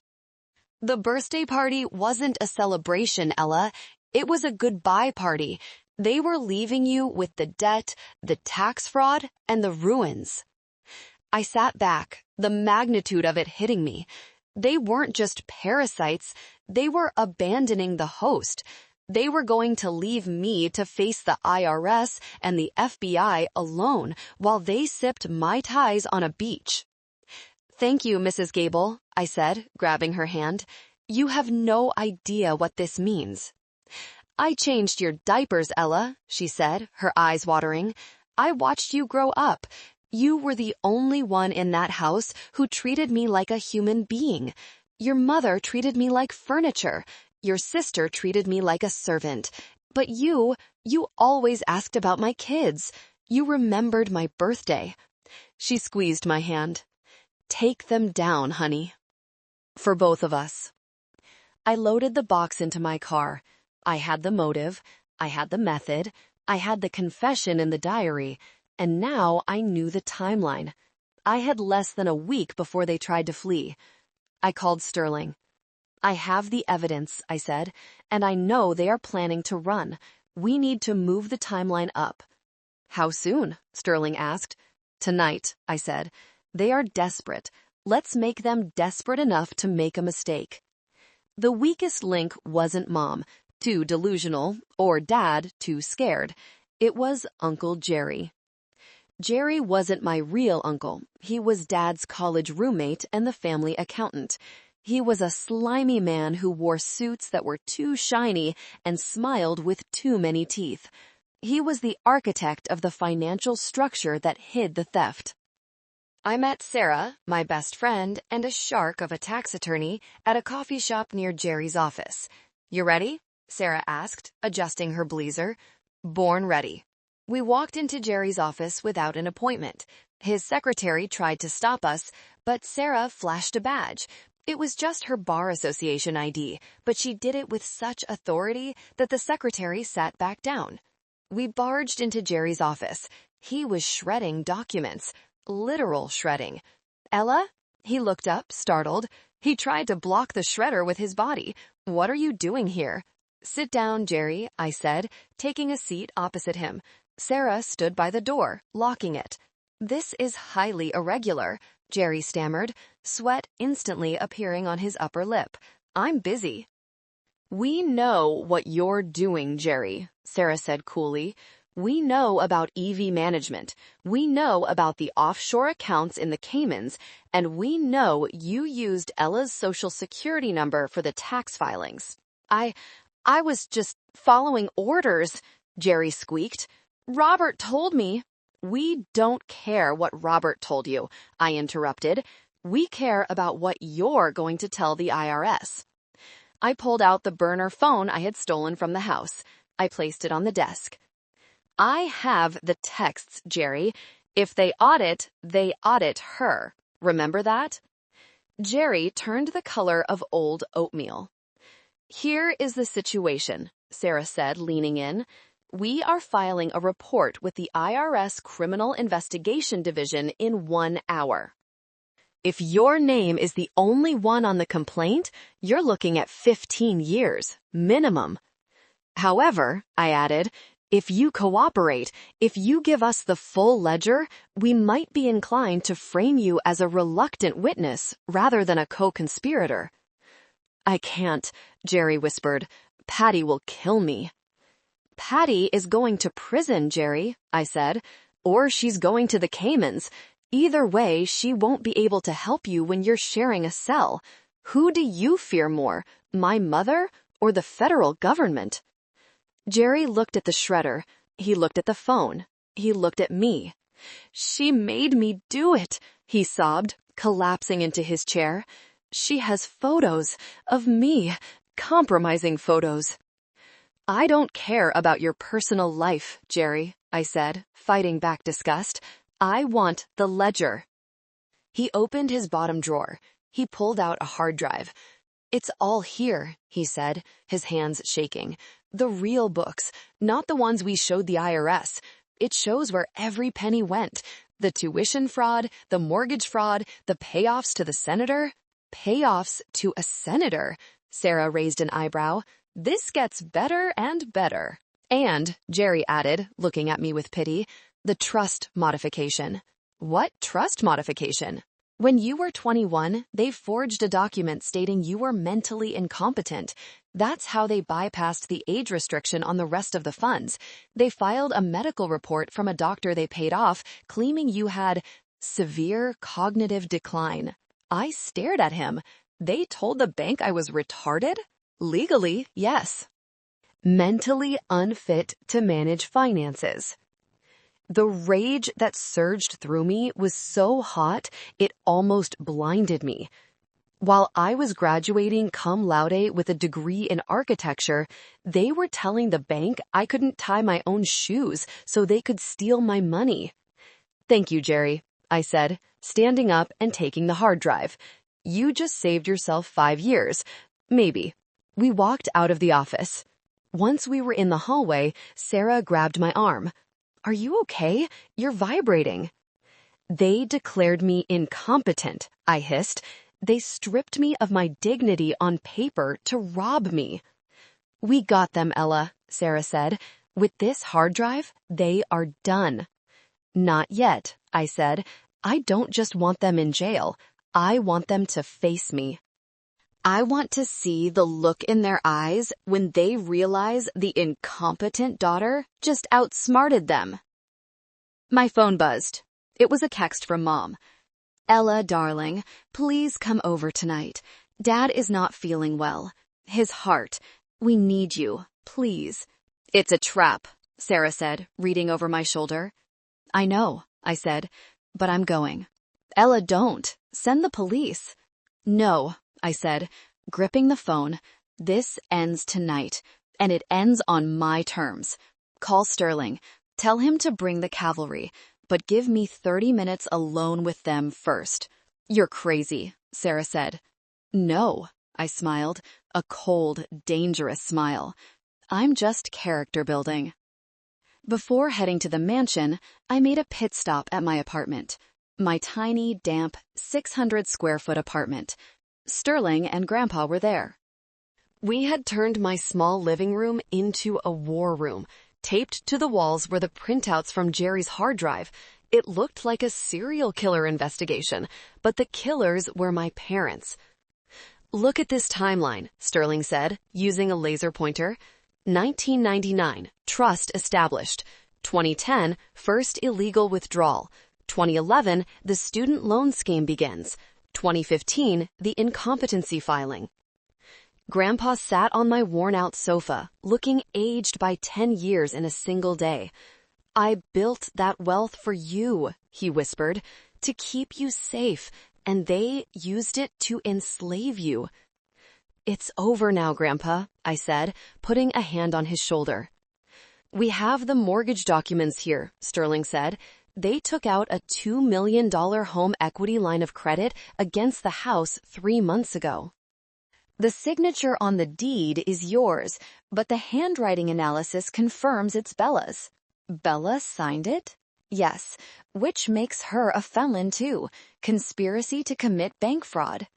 The birthday party wasn't a celebration, Ella. It was a goodbye party. They were leaving you with the debt, the tax fraud, and the ruins. I sat back, the magnitude of it hitting me. They weren't just parasites. They were abandoning the host. They were going to leave me to face the IRS and the FBI alone while they sipped Mai Tais on a beach. Thank you, Mrs. Gable, I said, grabbing her hand. You have no idea what this means. I changed your diapers, Ella, she said, her eyes watering. I watched you grow up. You were the only one in that house who treated me like a human being. Your mother treated me like furniture. Your sister treated me like a servant. But you always asked about my kids. You remembered my birthday. She squeezed my hand. Take them down, honey. For both of us. I loaded the box into my car. I had the motive, I had the method, I had the confession in the diary, and now I knew the timeline. I had less than a week before they tried to flee. I called Sterling. I have the evidence, I said, and I know they are planning to run. We need to move the timeline up. How soon? Sterling asked. Tonight, I said. They are desperate. Let's make them desperate enough to make a mistake. The weakest link wasn't Mom, too delusional, or Dad, too scared. It was Uncle Jerry. Jerry wasn't my real uncle. He was Dad's college roommate and the family accountant. He was a slimy man who wore suits that were too shiny and smiled with too many teeth. He was the architect of the financial structure that hid the theft. I met Sarah, my best friend, and a shark of a tax attorney at a coffee shop near Jerry's office. You ready? Sarah asked, adjusting her blazer. Born ready. We walked into Jerry's office without an appointment. His secretary tried to stop us, but Sarah flashed a badge. It was just her bar association ID, but she did it with such authority that the secretary sat back down. We barged into Jerry's office. He was shredding documents. Literal shredding. Ella? He looked up, startled. He tried to block the shredder with his body. "What are you doing here?" "Sit down, Jerry," I said, taking a seat opposite him. Sarah stood by the door, locking it. "This is highly irregular," Jerry stammered, sweat instantly appearing on his upper lip. "I'm busy." "We know what you're doing, Jerry," Sarah said coolly. "We know about EV management. We know about the offshore accounts in the Caymans, and we know you used Ella's social security number for the tax filings." I was just following orders," Jerry squeaked. "Robert told me." "We don't care what Robert told you," I interrupted. "We care about what you're going to tell the IRS." I pulled out the burner phone I had stolen from the house. I placed it on the desk. "I have the texts, Jerry. If they audit her. Remember that?" Jerry turned the color of old oatmeal. "Here is the situation," Sarah said, leaning in. "We are filing a report with the IRS Criminal Investigation Division in 1 hour. If your name is the only one on the complaint, you're looking at 15 years, minimum. However," I added, "if you cooperate, if you give us the full ledger, we might be inclined to frame you as a reluctant witness rather than a co-conspirator." "I can't," Jerry whispered. "Patty will kill me." "Patty is going to prison, Jerry," I said, "or she's going to the Caymans. Either way, she won't be able to help you when you're sharing a cell. Who do you fear more, my mother or the federal government?" Jerry looked at the shredder. He looked at the phone. He looked at me. "She made me do it," he sobbed, collapsing into his chair. "She has photos of me, compromising photos." "I don't care about your personal life, Jerry," I said, fighting back disgust. "I want the ledger." He opened his bottom drawer. He pulled out a hard drive. "It's all here," he said, his hands shaking. "The real books, not the ones we showed the IRS. It shows where every penny went. The tuition fraud, the mortgage fraud, the payoffs to the senator." "Payoffs to a senator?" Sarah raised an eyebrow. "This gets better and better." "And," Jerry added, looking at me with pity, "the trust modification." "What trust modification?" "When you were 21, they forged a document stating you were mentally incompetent. That's how they bypassed the age restriction on the rest of the funds. They filed a medical report from a doctor they paid off, claiming you had severe cognitive decline." I stared at him. "They told the bank I was retarded?" "Legally, yes." "Mentally unfit to manage finances." The rage that surged through me was so hot, it almost blinded me. While I was graduating cum laude with a degree in architecture, they were telling the bank I couldn't tie my own shoes so they could steal my money. "Thank you, Jerry," I said, standing up and taking the hard drive. "You just saved yourself 5 years. Maybe." We walked out of the office. Once we were in the hallway, Sarah grabbed my arm. "Are you okay? You're vibrating." "They declared me incompetent," I hissed. "They stripped me of my dignity on paper to rob me." "We got them, Ella," Sarah said. "With this hard drive, they are done." "Not yet," I said. "I don't just want them in jail. I want them to face me. I want to see the look in their eyes when they realize the incompetent daughter just outsmarted them." My phone buzzed. It was a text from Mom. "Ella, darling, please come over tonight. Dad is not feeling well. His heart. We need you, please." "It's a trap," Sarah said, reading over my shoulder. "I know," I said, "but I'm going." "Ella, don't. Send the police." "No," I said, gripping the phone. "This ends tonight, and it ends on my terms. Call Sterling. Tell him to bring the cavalry, but give me 30 minutes alone with them first." "You're crazy," Sarah said. "No," I smiled, a cold, dangerous smile. "I'm just character building." Before heading to the mansion, I made a pit stop at my apartment. My tiny, damp, 600-square-foot apartment. Sterling and Grandpa were there. We had turned my small living room into a war room. Taped to the walls were the printouts from Jerry's hard drive. It looked like a serial killer investigation, but the killers were my parents. "Look at this timeline," Sterling said, using a laser pointer. 1999, trust established. 2010, first illegal withdrawal. 2011, the student loan scheme begins. 2015, the incompetency filing. Grandpa sat on my worn-out sofa, looking aged by 10 years in a single day. "I built that wealth for you," he whispered, "to keep you safe, and they used it to enslave you." "It's over now, Grandpa," I said, putting a hand on his shoulder. "We have the mortgage documents here," Sterling said. "They took out a $2 million home equity line of credit against the house 3 months ago. The signature on the deed is yours, but the handwriting analysis confirms it's Bella's." "Bella signed it?" "Yes, which makes her a felon too. Conspiracy to commit bank fraud."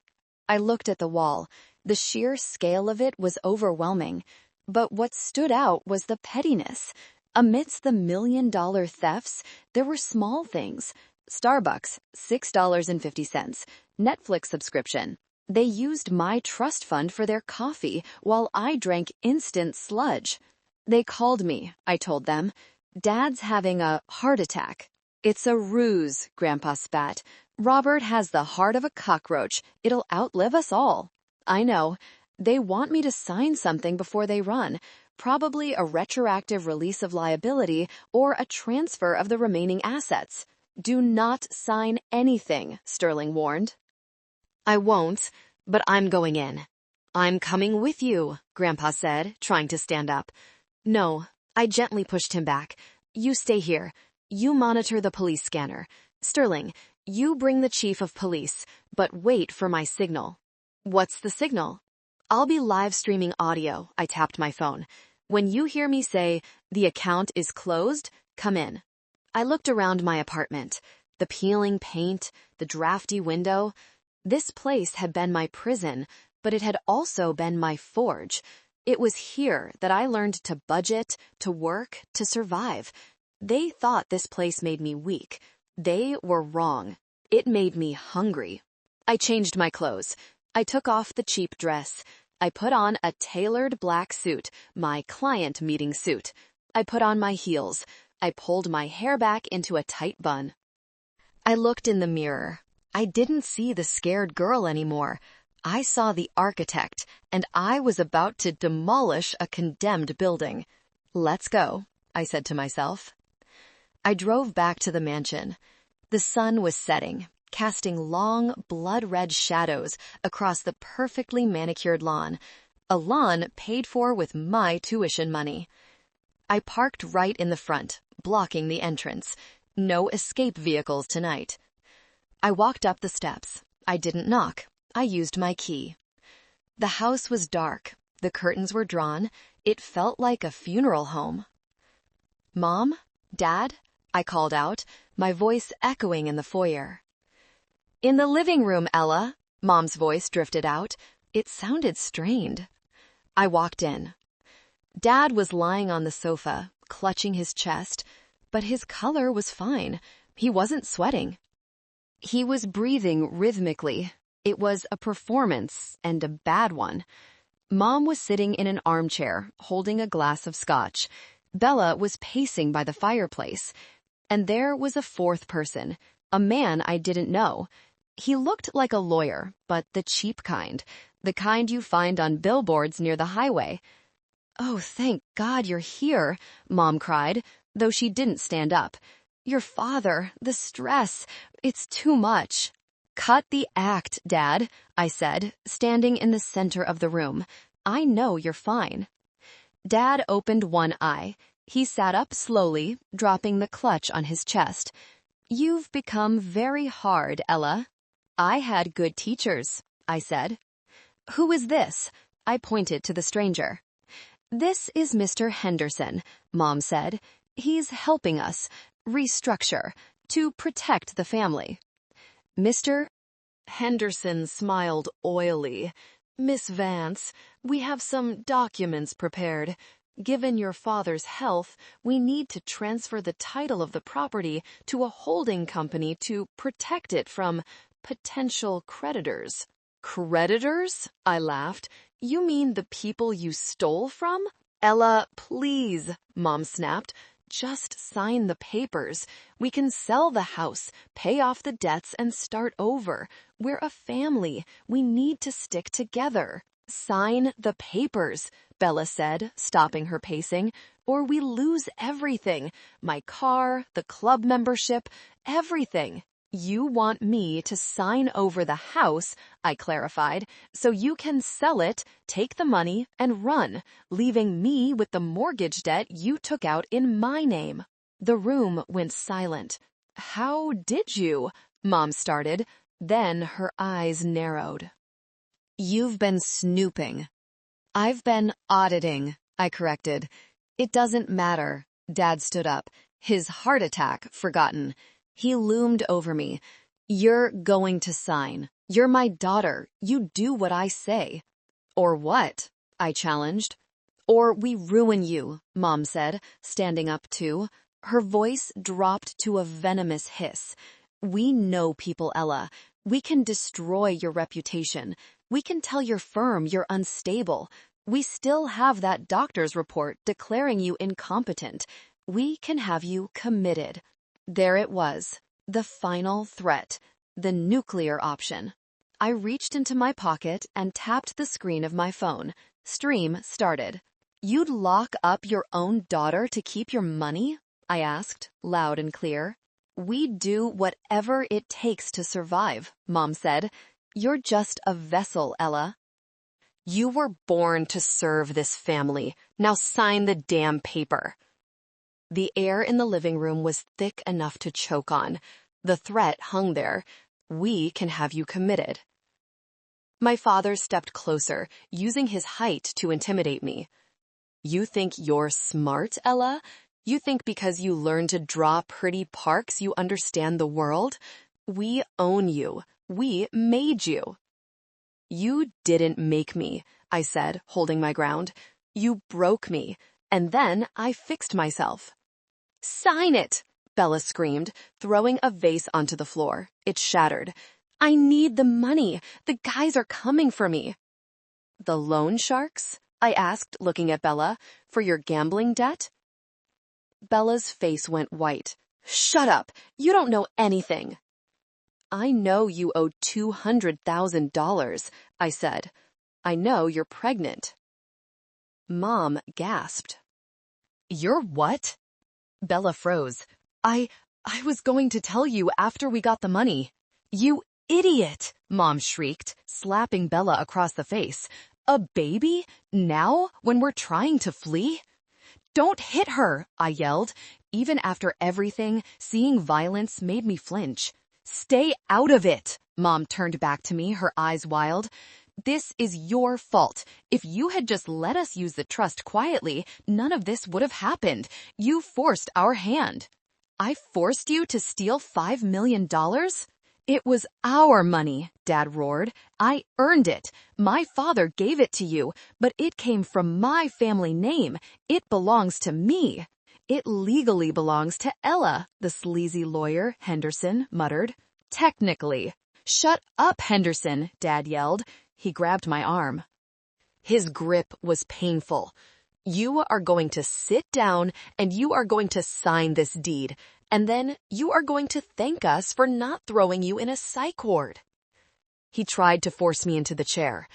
I looked at the wall. The sheer scale of it was overwhelming. But what stood out was the pettiness. Amidst the million-dollar thefts, there were small things. Starbucks, $6.50. Netflix subscription. They used my trust fund for their coffee while I drank instant sludge. "They called me," I told them. "Dad's having a heart attack." "It's a ruse," Grandpa spat. "Robert has the heart of a cockroach. It'll outlive us all." "I know. They want me to sign something before they run. Probably a retroactive release of liability or a transfer of the remaining assets." "Do not sign anything," Sterling warned. "I won't, but I'm going in." "I'm coming with you," Grandpa said, trying to stand up. "No," I gently pushed him back. "You stay here. You monitor the police scanner. Sterling, you bring the chief of police, but wait for my signal." "What's the signal?" "I'll be live streaming audio," I tapped my phone. "When you hear me say, 'The account is closed,' come in." I looked around my apartment. The peeling paint, the drafty window. This place had been my prison, but it had also been my forge. It was here that I learned to budget, to work, to survive. They thought this place made me weak. They were wrong. It made me hungry. I changed my clothes. I took off the cheap dress. I put on a tailored black suit, my client meeting suit. I put on my heels. I pulled my hair back into a tight bun. I looked in the mirror. I didn't see the scared girl anymore. I saw the architect, and I was about to demolish a condemned building. "Let's go," I said to myself. I drove back to the mansion. The sun was setting, casting long, blood-red shadows across the perfectly manicured lawn, a lawn paid for with my tuition money. I parked right in the front, blocking the entrance. No escape vehicles tonight. I walked up the steps. I didn't knock. I used my key. The house was dark. The curtains were drawn. It felt like a funeral home. "Mom? Dad?" I called out, my voice echoing in the foyer. "In the living room, Ella," Mom's voice drifted out. It sounded strained. I walked in. Dad was lying on the sofa, clutching his chest, but his color was fine. He wasn't sweating. He was breathing rhythmically. It was a performance, and a bad one. Mom was sitting in an armchair, holding a glass of scotch. Bella was pacing by the fireplace. And there was a fourth person, a man I didn't know. He looked like a lawyer, but the cheap kind, the kind you find on billboards near the highway. "Oh, thank God you're here," Mom cried, though she didn't stand up. "Your father, the stress, it's too much." "Cut the act, Dad," I said, standing in the center of the room. "I know you're fine." Dad opened one eye. He sat up slowly, dropping the clutch on his chest. "You've become very hard, Ella." "I had good teachers," I said. "Who is this?" I pointed to the stranger. "This is Mr. Henderson," Mom said. "He's helping us restructure to protect the family." Mr. Henderson smiled oily. Miss Vance, we have some documents prepared. Given your father's health, we need to transfer the title of the property to a holding company to protect it from potential creditors. Creditors? I laughed. You mean the people you stole from? Ella, please, Mom snapped. Just sign the papers. We can sell the house, pay off the debts, and start over. We're a family. We need to stick together. Sign the papers, Bella said, stopping her pacing, or we lose everything. My car, the club membership, everything. You want me to sign over the house, I clarified, so you can sell it, take the money, and run, leaving me with the mortgage debt you took out in my name. The room went silent. How did you? Mom started. Then her eyes narrowed. You've been snooping. I've been auditing, I corrected. It doesn't matter. Dad stood up, his heart attack forgotten. He loomed over me. You're going to sign. You're my daughter. You do what I say. Or what? I challenged. Or we ruin you, Mom said, standing up too. Her voice dropped to a venomous hiss. We know people, Ella. We can destroy your reputation. We can tell your firm you're unstable. We still have that doctor's report declaring you incompetent. We can have you committed. There it was, the final threat, the nuclear option. I reached into my pocket and tapped the screen of my phone. Stream started. You'd lock up your own daughter to keep your money? I asked, loud and clear. We do whatever it takes to survive, Mom said. You're just a vessel, Ella. You were born to serve this family. Now sign the damn paper. The air in the living room was thick enough to choke on. The threat hung there. We can have you committed. My father stepped closer, using his height to intimidate me. You think you're smart, Ella? You think because you learned to draw pretty parks you understand the world? We own you. We made you. You didn't make me, I said, holding my ground. You broke me, and then I fixed myself. Sign it, Bella screamed, throwing a vase onto the floor. It shattered. I need the money. The guys are coming for me. The loan sharks? I asked, looking at Bella. For your gambling debt? Bella's face went white. Shut up. You don't know anything. I know you owe $200,000, I said. I know you're pregnant. Mom gasped. You're what? Bella froze. I was going to tell you after we got the money. You idiot, Mom shrieked, slapping Bella across the face. A baby? Now, when we're trying to flee? Don't hit her, I yelled. Even after everything, seeing violence made me flinch. Stay out of it, Mom turned back to me, her eyes wild. This is your fault. If you had just let us use the trust quietly, none of this would have happened. You forced our hand. I forced you to steal $5 million? It was our money, Dad roared. I earned it. My father gave it to you, but it came from my family name. It belongs to me. It legally belongs to Ella, the sleazy lawyer, Henderson muttered. Technically. Shut up, Henderson, Dad yelled. He grabbed my arm. His grip was painful. You are going to sit down and you are going to sign this deed, and then you are going to thank us for not throwing you in a psych ward. He tried to force me into the chair.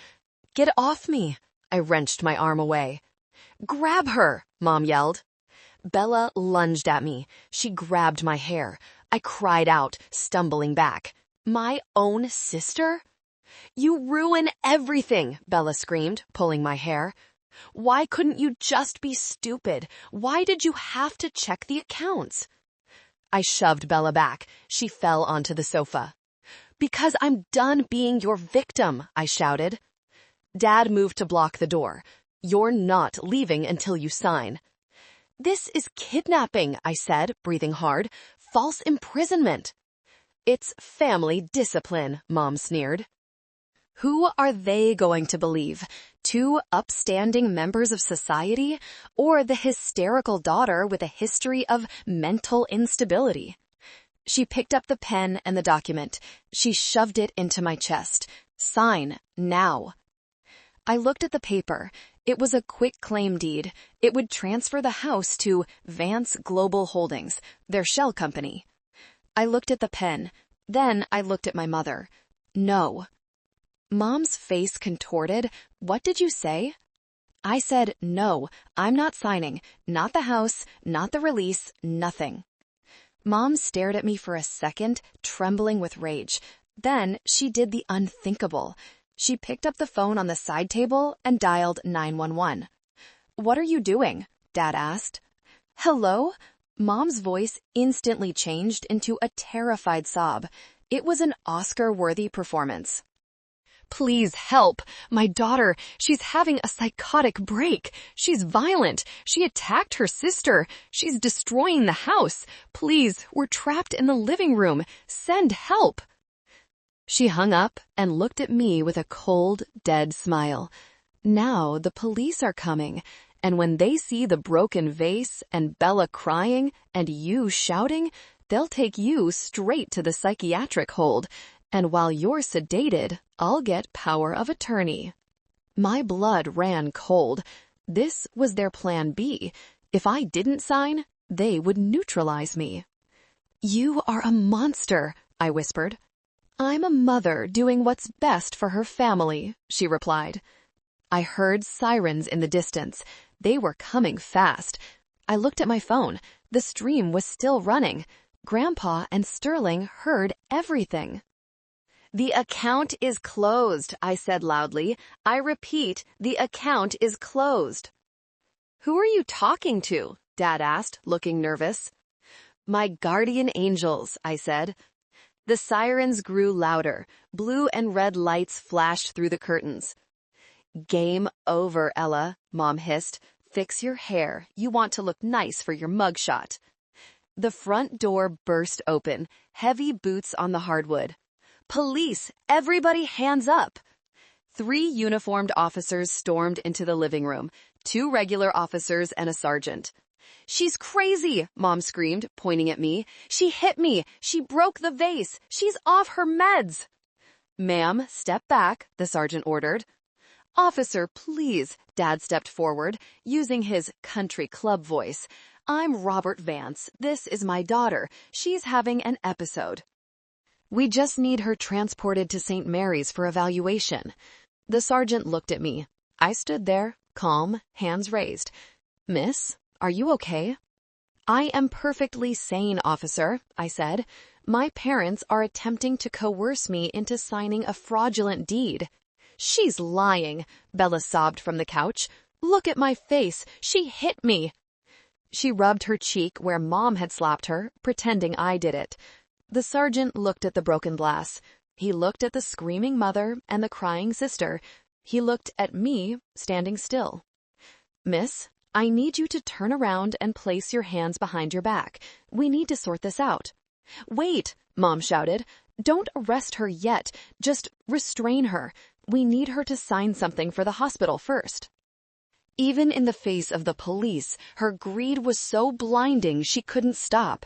Get off me. I wrenched my arm away. Grab her, Mom yelled. Bella lunged at me. She grabbed my hair. I cried out, stumbling back. My own sister? You ruin everything, Bella screamed, pulling my hair. Why couldn't you just be stupid? Why did you have to check the accounts? I shoved Bella back. She fell onto the sofa. Because I'm done being your victim, I shouted. Dad moved to block the door. You're not leaving until you sign. This is kidnapping, I said, breathing hard. False imprisonment. It's family discipline, Mom sneered. Who are they going to believe? Two upstanding members of society, or the hysterical daughter with a history of mental instability? She picked up the pen and the document. She shoved it into my chest. Sign, now. I looked at the paper. It was a quick claim deed. It would transfer the house to Vance Global Holdings, their shell company. I looked at the pen. Then I looked at my mother. No. Mom's face contorted. What did you say? I said, no, I'm not signing. Not the house, not the release, nothing. Mom stared at me for a second, trembling with rage. Then she did the unthinkable. She picked up the phone on the side table and dialed 911. What are you doing? Dad asked. Hello? Mom's voice instantly changed into a terrified sob. It was an Oscar-worthy performance. Please help. My daughter, she's having a psychotic break. She's violent. She attacked her sister. She's destroying the house. Please, we're trapped in the living room. Send help. She hung up and looked at me with a cold, dead smile. Now the police are coming, and when they see the broken vase and Bella crying and you shouting, they'll take you straight to the psychiatric hold. And while you're sedated, I'll get power of attorney. My blood ran cold. This was their plan B. If I didn't sign, they would neutralize me. You are a monster, I whispered. I'm a mother doing what's best for her family, she replied. I heard sirens in the distance. They were coming fast. I looked at my phone. The stream was still running. Grandpa and Sterling heard everything. The account is closed, I said loudly. I repeat, the account is closed. Who are you talking to? Dad asked, looking nervous. My guardian angels, I said. The sirens grew louder. Blue and red lights flashed through the curtains. Game over, Ella, Mom hissed. Fix your hair. You want to look nice for your mugshot. The front door burst open, heavy boots on the hardwood. Police! Everybody hands up! 3 uniformed officers stormed into the living room, 2 regular officers and a sergeant. She's crazy, Mom screamed, pointing at me. She hit me. She broke the vase. She's off her meds. Ma'am, step back, the sergeant ordered. Officer, please, Dad stepped forward, using his country club voice. I'm Robert Vance. This is my daughter. She's having an episode. We just need her transported to St. Mary's for evaluation. The sergeant looked at me. I stood there, calm, hands raised. Miss, are you okay? I am perfectly sane, officer, I said. My parents are attempting to coerce me into signing a fraudulent deed. She's lying, Bella sobbed from the couch. Look at my face. She hit me. She rubbed her cheek where Mom had slapped her, pretending I did it. The sergeant looked at the broken glass. He looked at the screaming mother and the crying sister. He looked at me, standing still. Miss, I need you to turn around and place your hands behind your back. We need to sort this out. Wait, Mom shouted. Don't arrest her yet. Just restrain her. We need her to sign something for the hospital first. Even in the face of the police, her greed was so blinding she couldn't stop.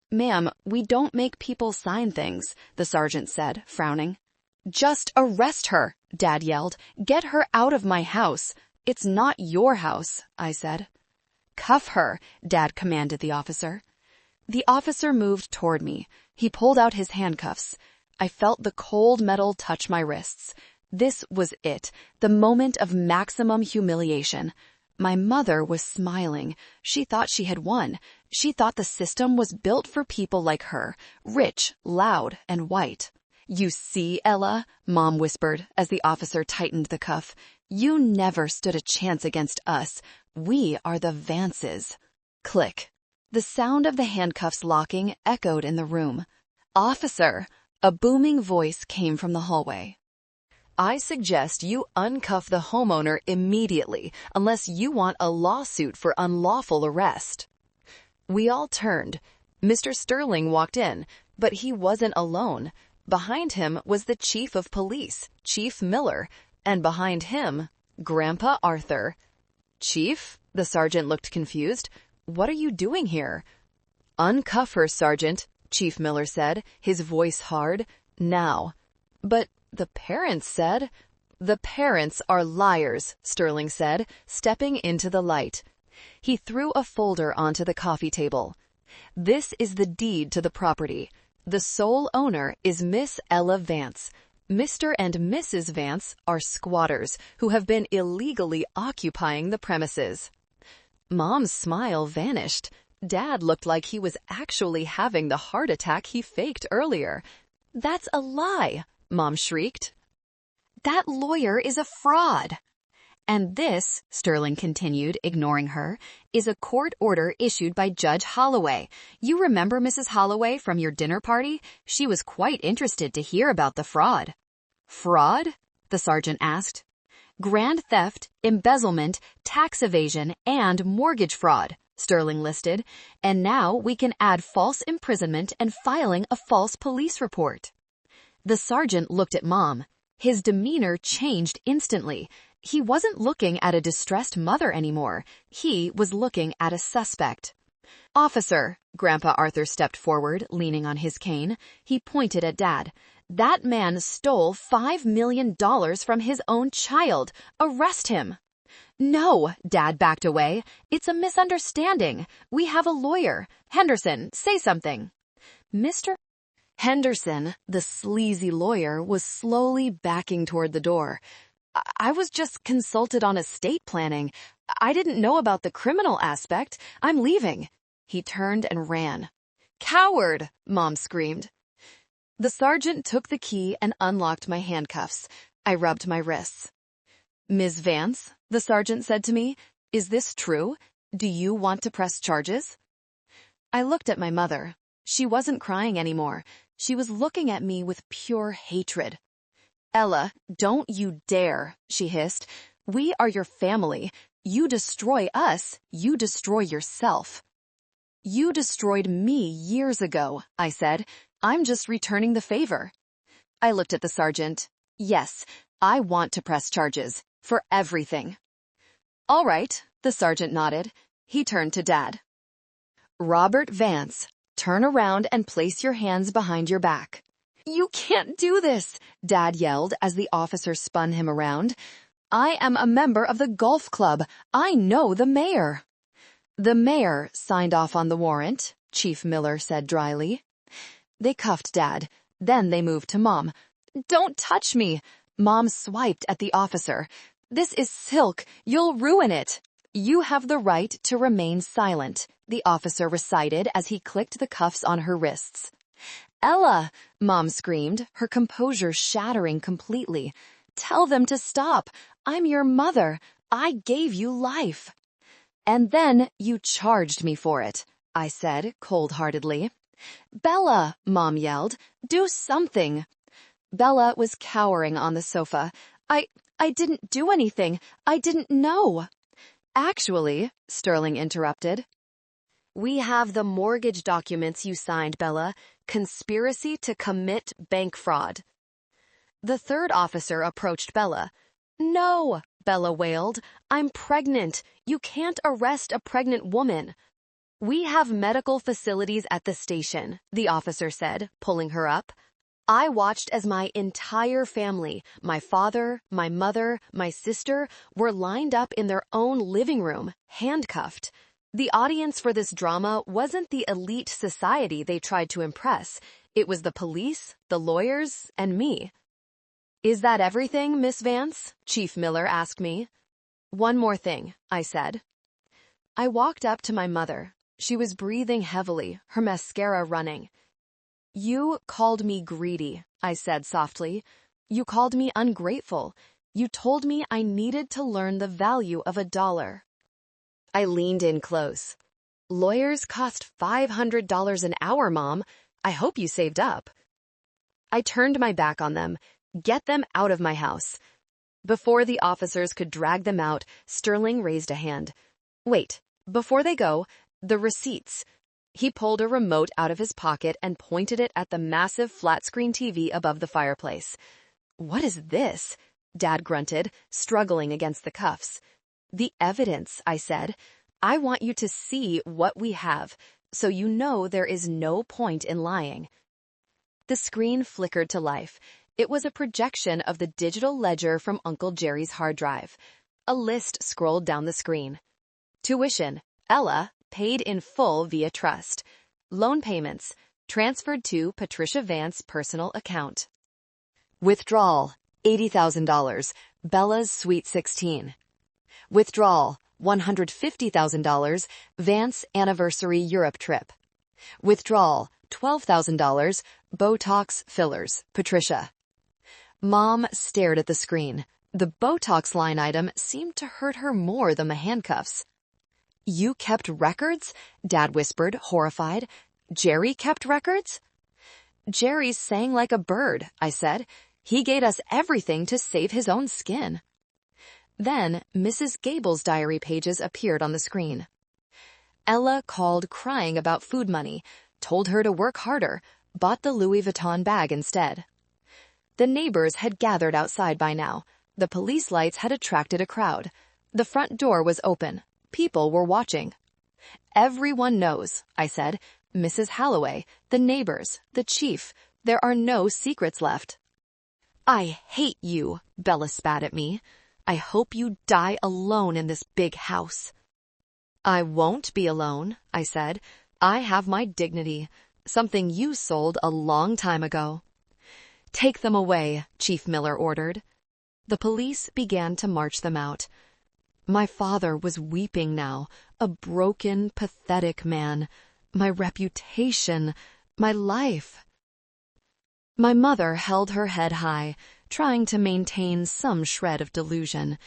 Ma'am, we don't make people sign things, the sergeant said, frowning. Just arrest her, Dad yelled. Get her out of my house. It's not your house, I said. Cuff her, Dad commanded the officer. The officer moved toward me. He pulled out his handcuffs. I felt the cold metal touch my wrists. This was it, the moment of maximum humiliation. My mother was smiling. She thought she had won. She thought the system was built for people like her, rich, loud, and white. You see, Ella, Mom whispered as the officer tightened the cuff. You never stood a chance against us. We are the Vances. Click. The sound of the handcuffs locking echoed in the room. Officer! A booming voice came from the hallway. I suggest you uncuff the homeowner immediately, unless you want a lawsuit for unlawful arrest. We all turned. Mr. Sterling walked in. But he wasn't alone. Behind him was the chief of police, Chief Miller, and behind him, Grandpa Arthur. "Chief?" The sergeant looked confused. "What are you doing here?" "Uncuff her, Sergeant," Chief Miller said, his voice hard. "Now." "But the parents said—" "The parents are liars," Sterling said, stepping into the light. He threw a folder onto the coffee table. "This is the deed to the property. The sole owner is Miss Ella Vance. Mr. and Mrs. Vance are squatters who have been illegally occupying the premises." Mom's smile vanished. Dad looked like he was actually having the heart attack he faked earlier. "That's a lie!" Mom shrieked. "That lawyer is a fraud." "And this," Sterling continued, ignoring her, "is a court order issued by Judge Holloway. You remember Mrs. Holloway from your dinner party? She was quite interested to hear about the fraud." "Fraud?" the sergeant asked. "Grand theft, embezzlement, tax evasion, and mortgage fraud," Sterling listed. "And now we can add false imprisonment and filing a false police report." The sergeant looked at Mom. His demeanor changed instantly. He wasn't looking at a distressed mother anymore. He was looking at a suspect. "Officer," Grandpa Arthur stepped forward, leaning on his cane. He pointed at Dad. "That man stole $5 million from his own child. Arrest him." "No," Dad backed away. "It's a misunderstanding. We have a lawyer. Henderson, say something." Mr. Henderson, the sleazy lawyer, was slowly backing toward the door. I was just consulted on estate planning. I didn't know about the criminal aspect. I'm leaving." He turned and ran. "Coward!" Mom screamed. The sergeant took the key and unlocked my handcuffs. I rubbed my wrists. "Ms. Vance," the sergeant said to me, "is this true? Do you want to press charges?" I looked at my mother. She wasn't crying anymore. She was looking at me with pure hatred. "Ella, don't you dare," she hissed. "We are your family. You destroy us, you destroy yourself." "You destroyed me years ago," I said. "I'm just returning the favor." I looked at the sergeant. "Yes, I want to press charges. For everything." "All right," the sergeant nodded. He turned to Dad. "Robert Vance, turn around and place your hands behind your back." "You can't do this," Dad yelled as the officer spun him around. "I am a member of the golf club. I know the mayor." "The mayor signed off on the warrant," Chief Miller said dryly. They cuffed Dad. Then they moved to Mom. "Don't touch me." Mom swiped at the officer. "This is silk. You'll ruin it." "You have the right to remain silent," the officer recited as he clicked the cuffs on her wrists. "Ella!" Mom screamed, her composure shattering completely. "Tell them to stop. I'm your mother. I gave you life." "And then you charged me for it," I said cold-heartedly. "Bella!" Mom yelled. "Do something." Bella was cowering on the sofa. I didn't do anything. I didn't know." "Actually," Sterling interrupted, "we have the mortgage documents you signed, Bella. Conspiracy to commit bank fraud." The third officer approached Bella. "No," Bella wailed. "I'm pregnant. You can't arrest a pregnant woman." "We have medical facilities at the station," the officer said, pulling her up. "I watched as my entire family, my father, my mother, my sister, were lined up in their own living room, handcuffed. The audience for this drama wasn't the elite society they tried to impress. It was the police, the lawyers, and me." "Is that everything, Miss Vance?" Chief Miller asked me. "One more thing," I said. I walked up to my mother. She was breathing heavily, her mascara running. "You called me greedy," I said softly. "You called me ungrateful. You told me I needed to learn the value of $1. I leaned in close. "Lawyers cost $500 an hour, Mom. I hope you saved up." I turned my back on them. "Get them out of my house." Before the officers could drag them out, Sterling raised a hand. "Wait, before they go, the receipts. He pulled a remote out of his pocket and pointed it at the massive flat-screen TV above the fireplace. "What is this?" Dad grunted, struggling against the cuffs. "The evidence," I said. "I want you to see what we have, so you know there is no point in lying." The screen flickered to life. It was a projection of the digital ledger from Uncle Jerry's hard drive. A list scrolled down the screen. Tuition, Ella, paid in full via trust. Loan payments, transferred to Patricia Vance's personal account. Withdrawal, $80,000, Bella's Sweet 16. Withdrawal, $150,000, Vance anniversary Europe trip. Withdrawal, $12,000, Botox fillers, Patricia. Mom stared at the screen. The Botox line item seemed to hurt her more than the handcuffs. "You kept records?" Dad whispered, horrified. "Jerry kept records?" "Jerry sang like a bird," I said. "He gave us everything to save his own skin." Then Mrs. Gable's diary pages appeared on the screen. Ella called crying about food money, told her to work harder, bought the Louis Vuitton bag instead. The neighbors had gathered outside by now. The police lights had attracted a crowd. The front door was open. People were watching. "Everyone knows," I said. "Mrs. Halloway, the neighbors, the chief. There are no secrets left." "I hate you," Bella spat at me. "I hope you die alone in this big house." "I won't be alone," I said. "I have my dignity, something you sold a long time ago." "Take them away," Chief Miller ordered. The police began to march them out. My father was weeping now, a broken, pathetic man. My reputation, my life. My mother held her head high, trying to maintain some shred of delusion.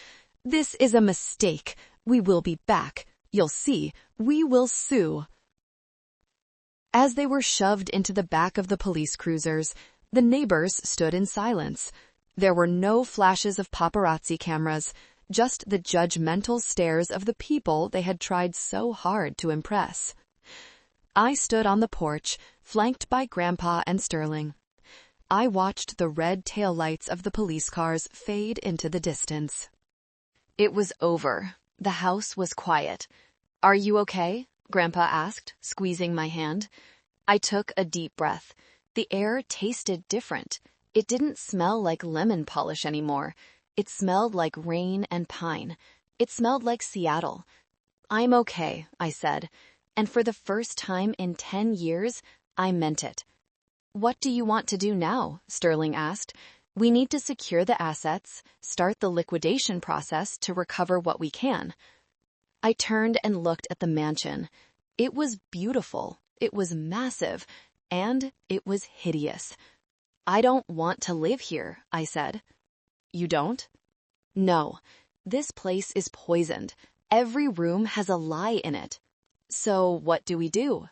"This is a mistake. We will be back. You'll see. We will sue." As they were shoved into the back of the police cruisers, the neighbors stood in silence. There were no flashes of paparazzi cameras, just the judgmental stares of the people they had tried so hard to impress. I stood on the porch, flanked by Grandpa and Sterling. I watched the red taillights of the police cars fade into the distance. It was over. The house was quiet. "Are you okay?" Grandpa asked, squeezing my hand. I took a deep breath. The air tasted different. It didn't smell like lemon polish anymore. It smelled like rain and pine. It smelled like Seattle. "I'm okay," I said, and for the first time in 10 years, I meant it. "What do you want to do now?" Sterling asked. "We need to secure the assets, start the liquidation process to recover what we can." I turned and looked at the mansion. It was beautiful, it was massive, and it was hideous. "I don't want to live here," I said. "You don't?" "No. This place is poisoned. Every room has a lie in it." "So what do we do?"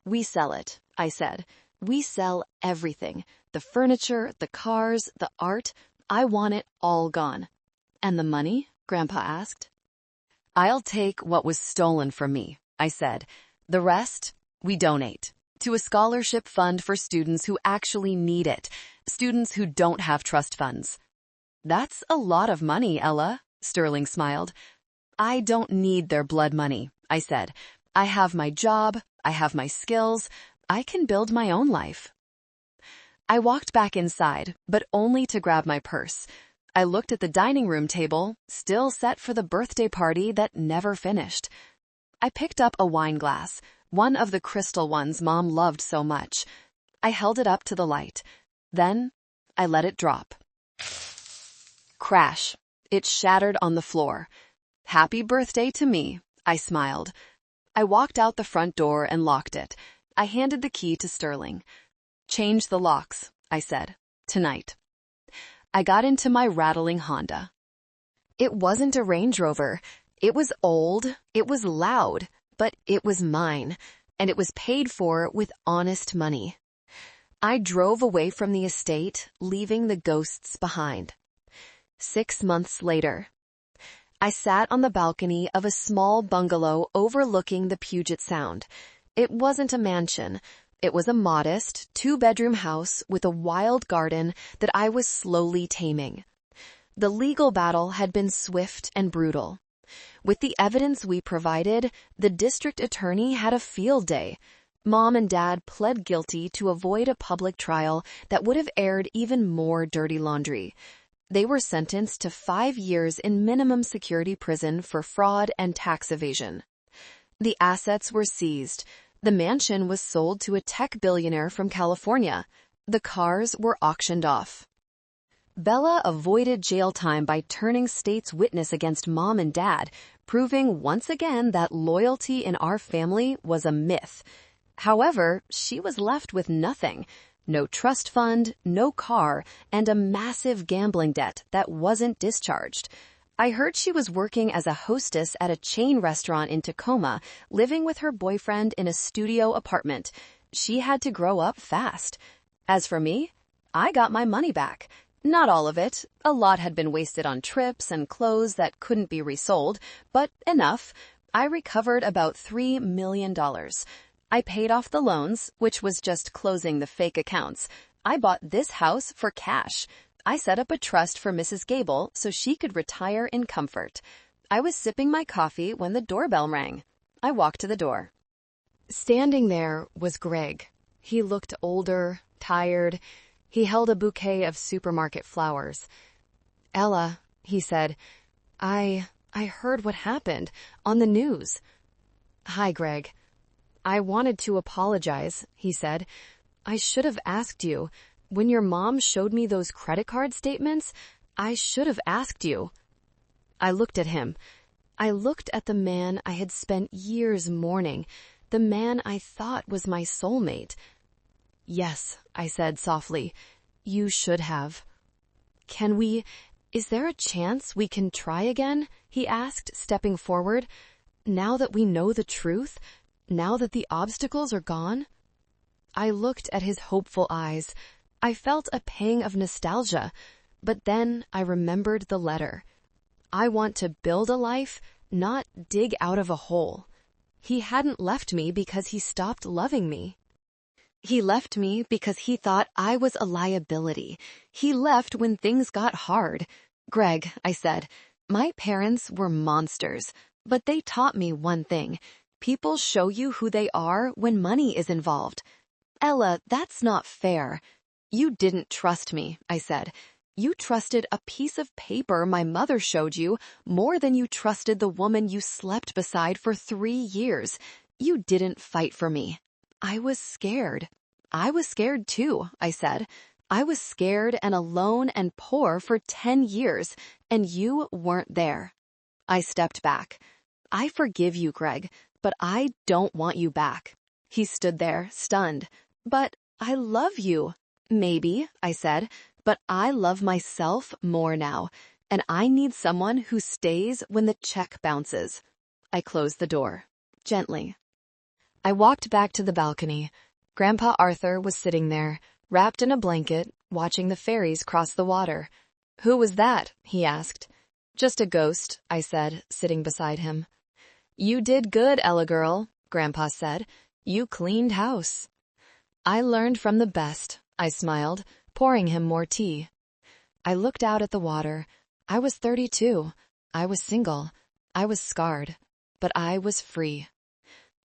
"We sell it," I said. "We sell everything. The furniture, the cars, the art. I want it all gone." "And the money?" Grandpa asked. "I'll take what was stolen from me," I said. "The rest, we donate to a scholarship fund for students who actually need it, students who don't have trust funds." "That's a lot of money, Ella," Sterling smiled. "I don't need their blood money," I said. "I have my job, I have my skills, I can build my own life." I walked back inside, but only to grab my purse. I looked at the dining room table, still set for the birthday party that never finished. I picked up a wine glass, one of the crystal ones Mom loved so much. I held it up to the light. Then I let it drop. Crash. It shattered on the floor. "Happy birthday to me," I smiled. I walked out the front door and locked it. I handed the key to Sterling. "Change the locks," I said. "Tonight." I got into my rattling Honda. It wasn't a Range Rover. It was old, it was loud, but it was mine, and it was paid for with honest money. I drove away from the estate, leaving the ghosts behind. 6 months later, I sat on the balcony of a small bungalow overlooking the Puget Sound. It wasn't a mansion. It was a modest, two-bedroom house with a wild garden that I was slowly taming. The legal battle had been swift and brutal. With the evidence we provided, the district attorney had a field day. Mom and Dad pled guilty to avoid a public trial that would have aired even more dirty laundry. They were sentenced to 5 years in minimum security prison for fraud and tax evasion. The assets were seized. The mansion was sold to a tech billionaire from California. The cars were auctioned off. Bella avoided jail time by turning state's witness against Mom and Dad, proving once again that loyalty in our family was a myth. However, she was left with nothing. No trust fund, no car, and a massive gambling debt that wasn't discharged. I heard she was working as a hostess at a chain restaurant in Tacoma, living with her boyfriend in a studio apartment. She had to grow up fast. As for me, I got my money back. Not all of it. A lot had been wasted on trips and clothes that couldn't be resold, but enough. I recovered about $3 million. I paid off the loans, which was just closing the fake accounts. I bought this house for cash. I set up a trust for Mrs. Gable so she could retire in comfort. I was sipping my coffee when the doorbell rang. I walked to the door. Standing there was Greg. He looked older, tired. He held a bouquet of supermarket flowers. "Ella," he said, I heard what happened on the news." "Hi, Greg." "I wanted to apologize," he said. "I should have asked you. When your mom showed me those credit card statements, I should have asked you." I looked at him. I looked at the man I had spent years mourning, the man I thought was my soulmate. "Yes," I said softly, "you should have." Is there a chance we can try again?" he asked, stepping forward. "Now that we know the truth? Now that the obstacles are gone?" I looked at his hopeful eyes. I felt a pang of nostalgia, but then I remembered the letter. I want to build a life, not dig out of a hole. He hadn't left me because he stopped loving me. He left me because he thought I was a liability. He left when things got hard. "Greg," I said, "my parents were monsters, but they taught me one thing. People show you who they are when money is involved." "Ella, that's not fair." "You didn't trust me," I said. "You trusted a piece of paper my mother showed you more than you trusted the woman you slept beside for 3 years. You didn't fight for me." "I was scared." "I was scared too," I said. "I was scared and alone and poor for 10 years, and you weren't there." I stepped back. "I forgive you, Greg, but I don't want you back." He stood there, stunned. "But I love you." "Maybe," I said, "but I love myself more now, and I need someone who stays when the check bounces." I closed the door, gently. I walked back to the balcony. Grandpa Arthur was sitting there, wrapped in a blanket, watching the ferries cross the water. "Who was that?" he asked. "Just a ghost," I said, sitting beside him. "You did good, Ella girl," Grandpa said. "You cleaned house." "I learned from the best," I smiled, pouring him more tea. I looked out at the water. I was 32. I was single. I was scarred. But I was free.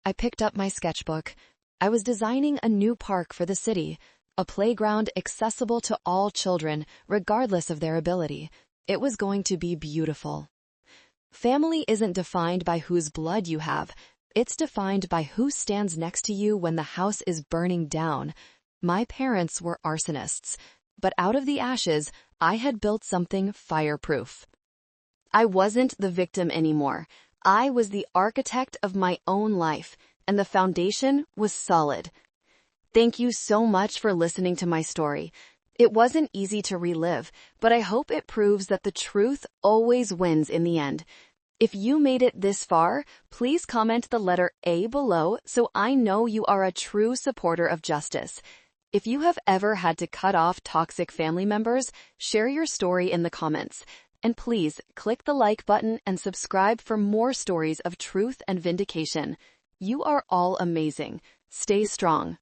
I picked up my sketchbook. I was designing a new park for the city, a playground accessible to all children, regardless of their ability. It was going to be beautiful. Family isn't defined by whose blood you have. It's defined by who stands next to you when the house is burning down. My parents were arsonists, but out of the ashes, I had built something fireproof. I wasn't the victim anymore. I was the architect of my own life, and the foundation was solid. Thank you so much for listening to my story. It wasn't easy to relive, but I hope it proves that the truth always wins in the end. If you made it this far, please comment the letter A below so I know you are a true supporter of justice. If you have ever had to cut off toxic family members, share your story in the comments. And please click the like button and subscribe for more stories of truth and vindication. You are all amazing. Stay strong.